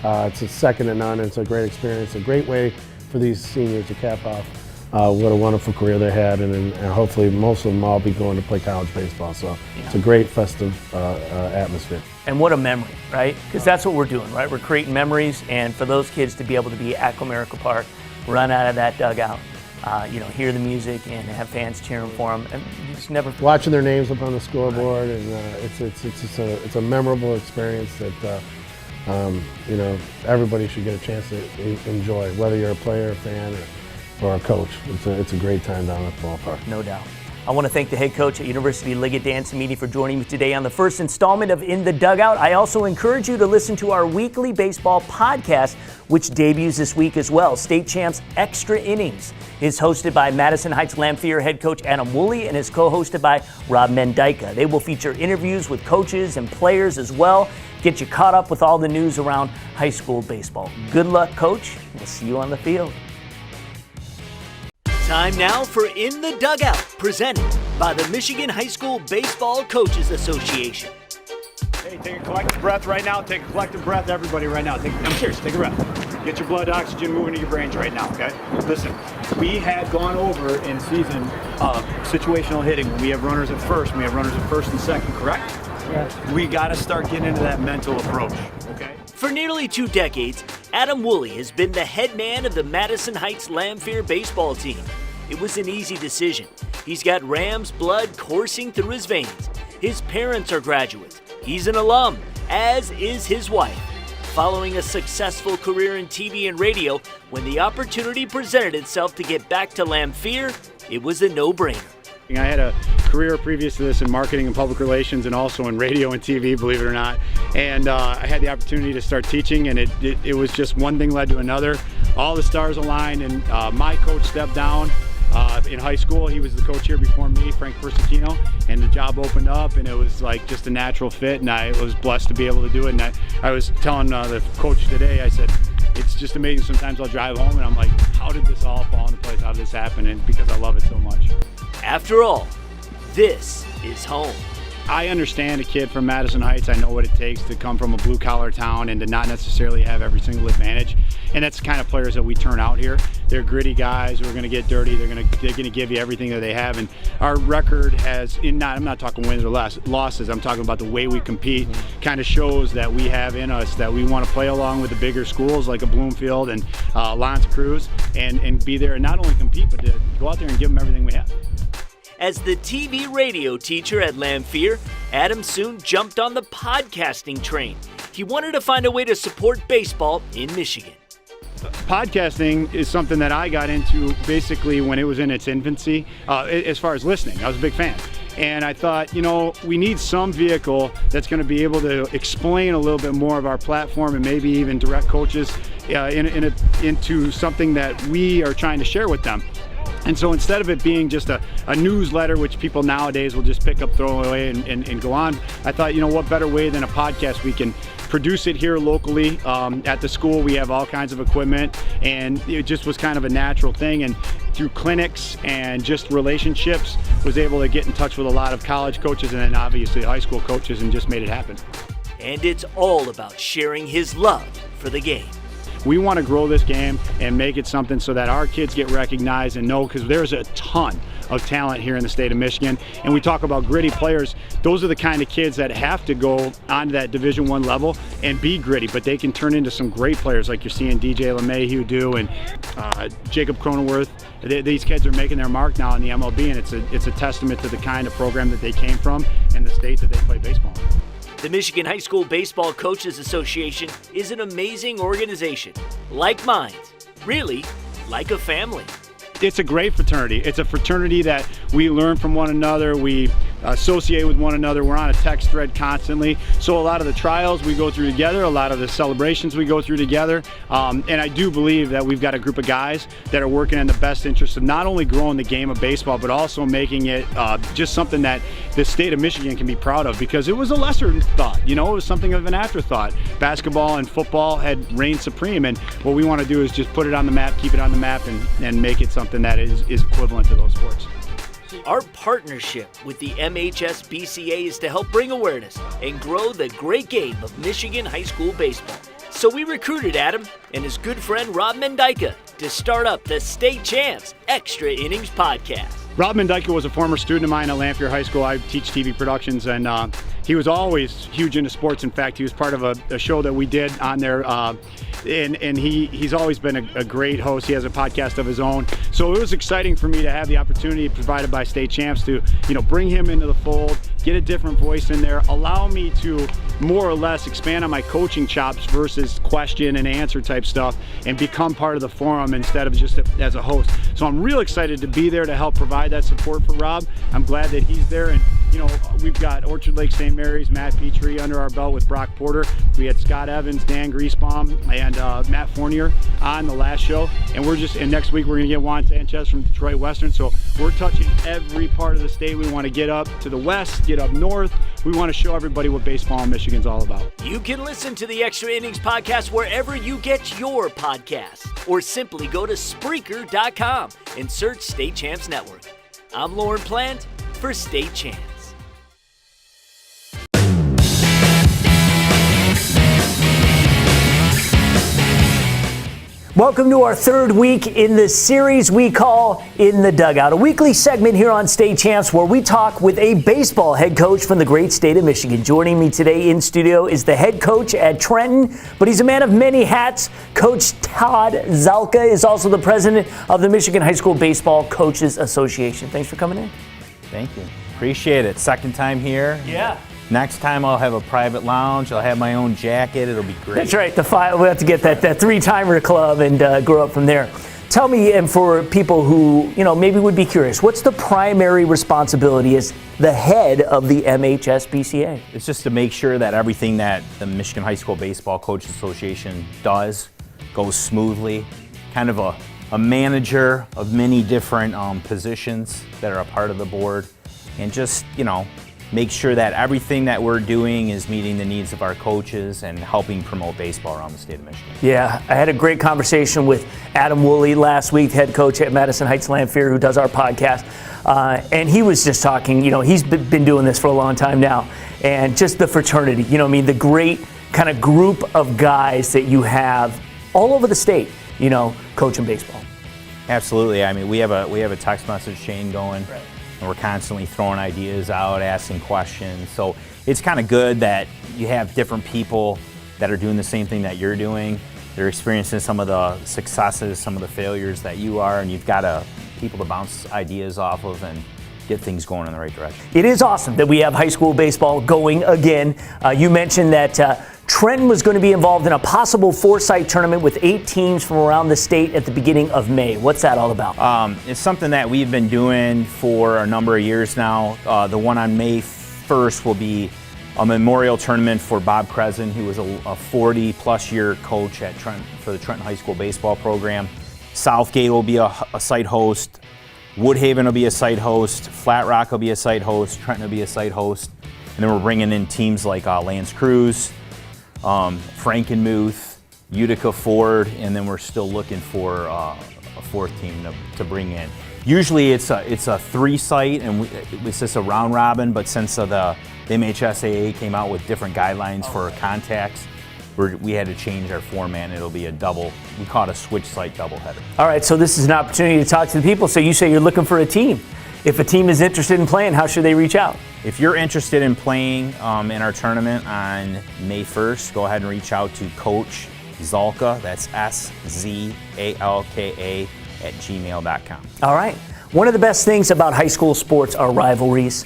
It's a second to none, and it's a great experience. A great way for these seniors to cap off what a wonderful career they had, and hopefully most of them all be going to play college baseball. So it's a great festive atmosphere. And what a memory, right? Because that's what we're doing, right? We're creating memories, and for those kids to be able to be at Comerica Park, run out of that dugout, hear the music and have fans cheering for them, and you just never watching their names up on the scoreboard, and it's a memorable experience that everybody should get a chance to enjoy, whether you're a player, a fan, or a coach. It's a great time down at the ballpark. No doubt. I want to thank the head coach at University Liggett, Dan Cimini, for joining me today on the first installment of In the Dugout. I also encourage you to listen to our weekly baseball podcast, which debuts this week as well. State Champs Extra Innings is hosted by Madison Heights Lamphere head coach Adam Woolley and is co-hosted by Rob Mendyka. They will feature interviews with coaches and players as well, get you caught up with all the news around high school baseball. Good luck, Coach. We'll see you on the field. Time now for In the Dugout, presented by the Michigan High School Baseball Coaches Association. Hey, take a collective breath right now. Take a collective breath, everybody, right now. I'm serious. Take a breath. Get your blood oxygen moving to your brains right now, okay? Listen, we had gone over in season situational hitting. When we have runners at first, we have runners at first and second, correct? Yes. We got to start getting into that mental approach, okay? For nearly 2 decades, Adam Woolley has been the head man of the Madison Heights Lamphere baseball team. It was an easy decision. He's got Rams blood coursing through his veins. His parents are graduates. He's an alum, as is his wife. Following a successful career in TV and radio, when the opportunity presented itself to get back to Lamphere, it was a no-brainer. I had a career previous to this in marketing and public relations and also in radio and TV, believe it or not. And I had the opportunity to start teaching, and it was just one thing led to another. All the stars aligned, and my coach stepped down in high school. He was the coach here before me, Frank Persicino, and the job opened up, and it was like just a natural fit, and I was blessed to be able to do it. And I was telling the coach today, I said, it's just amazing. Sometimes I'll drive home and I'm like, how did this all fall into place? How did this happen? And because I love it so much. After all, this is home. I understand a kid from Madison Heights. I know what it takes to come from a blue-collar town and to not necessarily have every single advantage. And that's the kind of players that we turn out here. They're gritty guys who are going to get dirty. They're going to give you everything that they have. And our record has, I'm not talking wins or losses. I'm talking about the way we compete. Kind of shows that we have in us that we want to play along with the bigger schools like a Bloomfield and L'Anse Creuse and be there and not only compete, but to go out there and give them everything we have. As the TV radio teacher at Lamphere, Adam soon jumped on the podcasting train. He wanted to find a way to support baseball in Michigan. Podcasting is something that I got into basically when it was in its infancy, as far as listening. I was a big fan. And I thought, we need some vehicle that's going to be able to explain a little bit more of our platform and maybe even direct coaches into something that we are trying to share with them. And so instead of it being just a newsletter, which people nowadays will just pick up, throw away, and go on, I thought, what better way than a podcast? We can produce it here locally. At the school, we have all kinds of equipment, and it just was kind of a natural thing. And through clinics and just relationships, was able to get in touch with a lot of college coaches and then obviously high school coaches and just made it happen. And it's all about sharing his love for the game. We want to grow this game and make it something so that our kids get recognized and know, because there's a ton of talent here in the state of Michigan. And we talk about gritty players. Those are the kind of kids that have to go onto that Division I level and be gritty, but they can turn into some great players like you're seeing DJ LeMahieu do and Jacob Cronenworth. These kids are making their mark now in the MLB, and it's a testament to the kind of program that they came from and the state that they play baseball in. The Michigan High School Baseball Coaches Association is an amazing organization, like minds, really like a family. It's a great fraternity. It's a fraternity that we learn from one another. We associate with one another. We're on a text thread constantly. So a lot of the trials we go through together, a lot of the celebrations we go through together. And I do believe that we've got a group of guys that are working in the best interest of not only growing the game of baseball, but also making it just something that the state of Michigan can be proud of, because it was a lesser thought. It was something of an afterthought. Basketball and football had reigned supreme, and what we want to do is just put it on the map, keep it on the map, and make it something that is equivalent to those sports. Our partnership with the MHSBCA is to help bring awareness and grow the great game of Michigan high school baseball. So we recruited Adam and his good friend Rob Mendyka to start up the State Champs Extra Innings podcast. Rob Mendyka was a former student of mine at Lanphier High School. I teach TV productions, and he was always huge into sports. In fact, he was part of a show that we did on there, and he's always been a great host. He has a podcast of his own. So it was exciting for me to have the opportunity provided by State Champs to, bring him into the fold, get a different voice in there, allow me to more or less expand on my coaching chops versus question and answer type stuff, and become part of the forum instead of just as a host. So I'm real excited to be there to help provide that support for Rob. I'm glad that he's there, and we've got Orchard Lake St. Mary's, Matt Petrie under our belt with Brock Porter. We had Scott Evans, Dan Griesbaum, and Matt Fournier on the last show, and next week we're going to get Juan Sanchez from Detroit Western. So we're touching every part of the state. We want to get up to the west, get up north. We want to show everybody what baseball in Michigan's all about. You can listen to the Extra Innings podcast wherever you get your podcasts, or simply go to Spreaker.com and search State Champs Network. I'm Lauren Plant for State Champs. Welcome to our third week in the series we call In the Dugout, a weekly segment here on State Champs where we talk with a baseball head coach from the great state of Michigan. Joining me today in studio is the head coach at Trenton, but he's a man of many hats. Coach Todd Zalka is also the president of the Michigan High School Baseball Coaches Association. Thanks for coming in. Thank you. Appreciate it. Second time here. Yeah. Next time I'll have a private lounge. I'll have my own jacket. It'll be great. That's right. We'll have to get that three-timer club and grow up from there. Tell me, and for people who maybe would be curious, what's the primary responsibility as the head of the MHSBCA? It's just to make sure that everything that the Michigan High School Baseball Coaches Association does goes smoothly. Kind of a manager of many different positions that are a part of the board, and just make sure that everything that we're doing is meeting the needs of our coaches and helping promote baseball around the state of Michigan. Yeah, I had a great conversation with Adam Woolley last week, head coach at Madison Heights Lanphier, who does our podcast. And he was just talking, he's been doing this for a long time now. And just the fraternity, the great kind of group of guys that you have all over the state, coaching baseball. Absolutely. I mean, we have a text message chain going. Right. And we're constantly throwing ideas out, asking questions. So it's kind of good that you have different people that are doing the same thing that you're doing. They're experiencing some of the successes, some of the failures that you are, and you've got people to bounce ideas off of and get things going in the right direction. It is awesome that we have high school baseball going again. You mentioned that Trenton was going to be involved in a possible four-site tournament with 8 teams from around the state at the beginning of May. What's that all about? It's something that we've been doing for a number of years now. The one on May 1st will be a memorial tournament for Bob Crescent, who was a 40-plus year coach at Trenton for the Trenton High School baseball program. Southgate will be a site host. Woodhaven will be a site host. Flat Rock will be a site host. Trenton will be a site host. And then we're bringing in teams like Lance Cruz, Frankenmuth, Utica Ford, and then we're still looking for a fourth team to bring in. Usually it's a 3-site, and it's just a round robin, but since the MHSAA came out with different guidelines for contacts, we had to change our format. It'll be a double, we call it a switch site doubleheader. All right, so this is an opportunity to talk to the people. So you say you're looking for a team. If a team is interested in playing, how should they reach out? If you're interested in playing in our tournament on May 1st, go ahead and reach out to Coach Zalka, that's SZALKA @gmail.com. All right. One of the best things about high school sports are rivalries.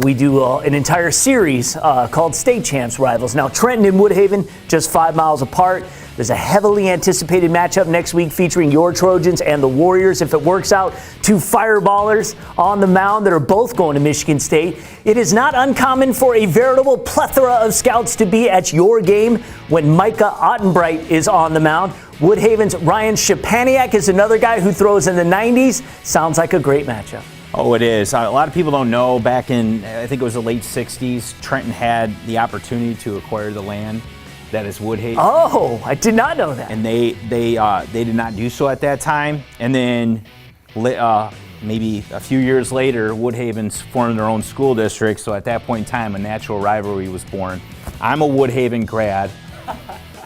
We do an entire series called State Champs Rivals. Now, Trenton and Woodhaven, just 5 miles apart. There's a heavily anticipated matchup next week featuring your Trojans and the Warriors. If it works out, 2 fireballers on the mound that are both going to Michigan State. It is not uncommon for a veritable plethora of scouts to be at your game when Micah Ottenbright is on the mound. Woodhaven's Ryan Shepaniak is another guy who throws in the 90s. Sounds like a great matchup. Oh, it is. A lot of people don't know, back in, I think it was the late 60s, Trenton had the opportunity to acquire the land that is Woodhaven. Oh, I did not know that. And they did not do so at that time. And then maybe a few years later, Woodhaven's formed their own school district. So at that point in time, a natural rivalry was born. I'm a Woodhaven grad.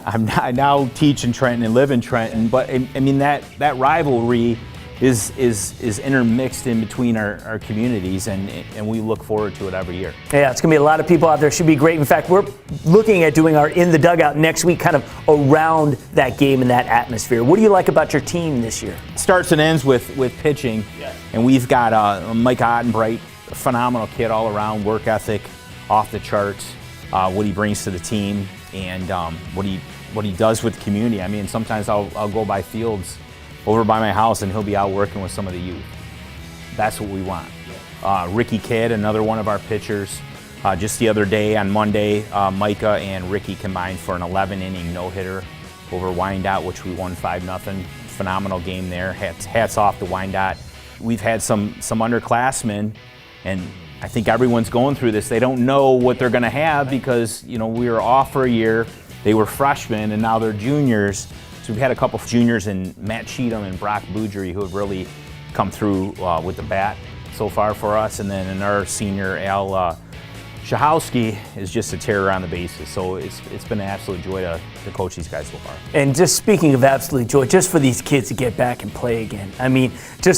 I now teach in Trenton and live in Trenton, but I mean that rivalry is intermixed in between our communities, and we look forward to it every year. Yeah, it's going to be a lot of people out there. Should be great. In fact, we're looking at doing our In the Dugout next week, kind of around that game and that atmosphere. What do you like about your team this year? It starts and ends with pitching, and we've got Mike Ottenbright, a phenomenal kid all around, work ethic off the charts, what he brings to the team, and what he does with the community. I mean, sometimes I'll go by fields over by my house and he'll be out working with some of the youth. That's what we want. Ricky Kidd, another one of our pitchers. Just the other day on Monday, Micah and Ricky combined for an 11-inning no-hitter over Wyandotte, which we won 5-0. Phenomenal game there. Hats off to Wyandotte. We've had some underclassmen, and I think everyone's going through this. They don't know what they're going to have because, we were off for a year. They were freshmen, and now they're juniors. So we've had a couple of juniors in Matt Cheatham and Brock Boudry who have really come through with the bat so far for us. And then our senior, Al Shahowski, is just a terror on the bases. So it's been an absolute joy to coach these guys so far. And just speaking of absolute joy, just for these kids to get back and play again. I mean,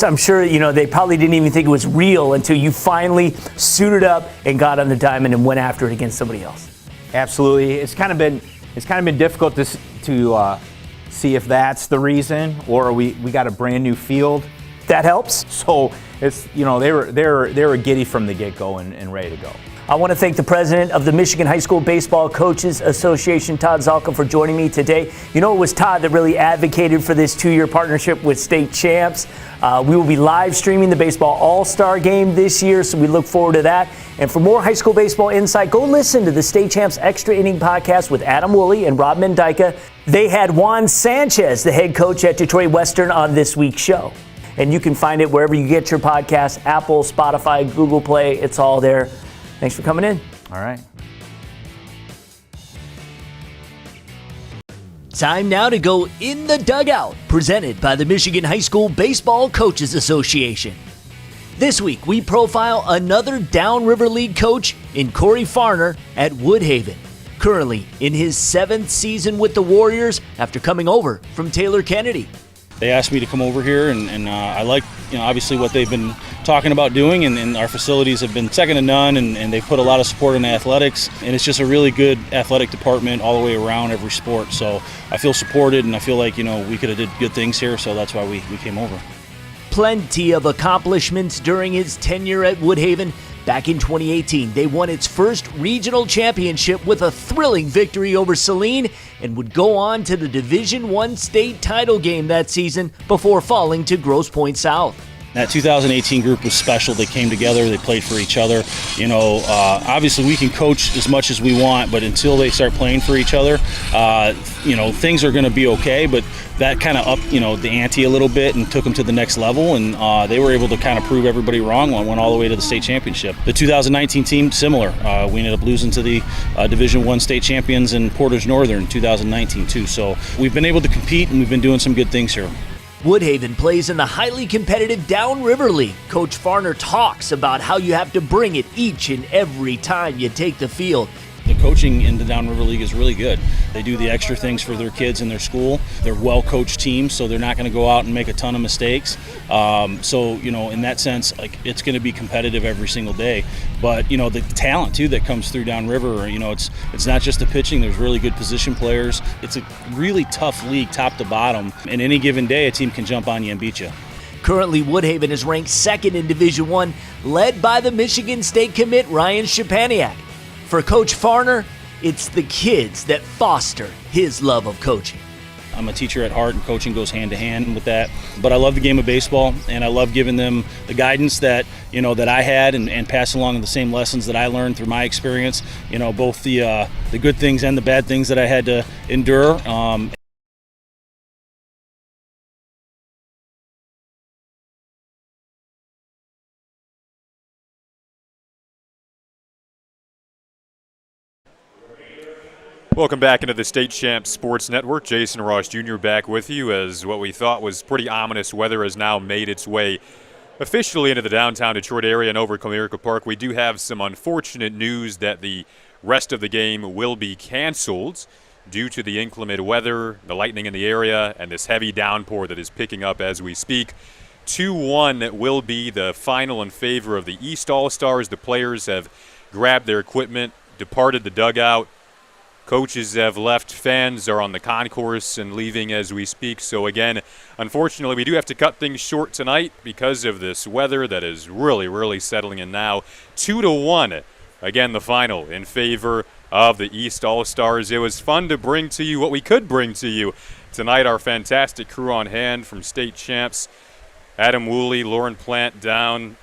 I'm sure, they probably didn't even think it was real until you finally suited up and got on the diamond and went after it against somebody else. Absolutely. It's kind of been difficult to see if that's the reason, or we got a brand new field. That helps. So it's they were giddy from the get-go and ready to go. I want to thank the president of the Michigan High School Baseball Coaches Association, Todd Zalka, for joining me today. It was Todd that really advocated for this 2-year partnership with state champs. We will be live streaming the Baseball All-Star Game this year, so we look forward to that. And for more high school baseball insight, go listen to the State Champs Extra Inning podcast with Adam Woolley and Rob Mendyka. They had Juan Sanchez, the head coach at Detroit Western, on this week's show. And you can find it wherever you get your podcasts, Apple, Spotify, Google Play. It's all there. Thanks for coming in. All right. Time now to go In the Dugout, presented by the Michigan High School Baseball Coaches Association. This week, we profile another Downriver League coach in Corey Farner at Woodhaven, currently in his 7th season with the Warriors after coming over from Taylor Kennedy. They asked me to come over here, and I like, obviously what they've been talking about doing, and our facilities have been second to none, and they've put a lot of support in athletics, and it's just a really good athletic department all the way around every sport. So I feel supported, and I feel like, we could have did good things here, so that's why we came over. Plenty of accomplishments during his tenure at Woodhaven. Back in 2018, they won its first regional championship with a thrilling victory over Saline and would go on to the Division I state title game that season before falling to Grosse Pointe South. That 2018 group was special. They came together, they played for each other. Obviously we can coach as much as we want, but until they start playing for each other, things are going to be okay. But that kind of upped, the ante a little bit and took them to the next level, and they were able to kind of prove everybody wrong and went all the way to the state championship. The 2019 team, similar. We ended up losing to the Division I state champions in Portage Northern 2019 too. So we've been able to compete, and we've been doing some good things here. Woodhaven plays in the highly competitive Downriver League. Coach Farner talks about how you have to bring it each and every time you take the field. The coaching in the Downriver League is really good. They do the extra things for their kids in their school. They're well-coached teams, so they're not going to go out and make a ton of mistakes. In that sense, it's going to be competitive every single day. But, the talent, too, that comes through Downriver, it's not just the pitching. There's really good position players. It's a really tough league, top to bottom. And any given day, a team can jump on you and beat you. Currently, Woodhaven is ranked 2nd in Division I, led by the Michigan State commit Ryan Shapaniak. For Coach Farner, it's the kids that foster his love of coaching. I'm a teacher at heart, and coaching goes hand to hand with that. But I love the game of baseball, and I love giving them the guidance that that I had, and passing along the same lessons that I learned through my experience. Both the good things and the bad things that I had to endure. Welcome back into the State Champs Sports Network. Jason Ross Jr. back with you as what we thought was pretty ominous weather has now made its way officially into the downtown Detroit area and over at Comerica Park. We do have some unfortunate news that the rest of the game will be canceled. due to the inclement weather, the lightning in the area, and this heavy downpour that is picking up as we speak. 2-1 will be the final in favor of the East All-Stars. The players have grabbed their equipment, departed the dugout. Coaches have left. Fans are on the concourse and leaving as we speak. So again, unfortunately, we do have to cut things short tonight because of this weather that is really, really settling in now. 2-1, again, the final in favor of the East All-Stars. It was fun to bring to you what we could bring to you tonight. Our fantastic crew on hand from state champs, Adam Woolley, Lauren Plant down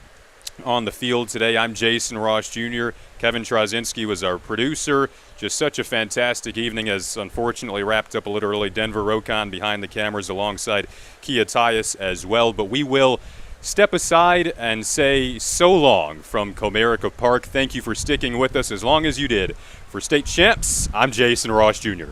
on the field today. I'm Jason Ross Jr. Kevin Trozinski was our producer. Just such a fantastic evening, as unfortunately wrapped up a little early. Denver Rokon behind the cameras alongside Kia Tyus as well. But we will step aside and say so long from Comerica Park. Thank you for sticking with us as long as you did. For State Champs, I'm Jason Ross Jr.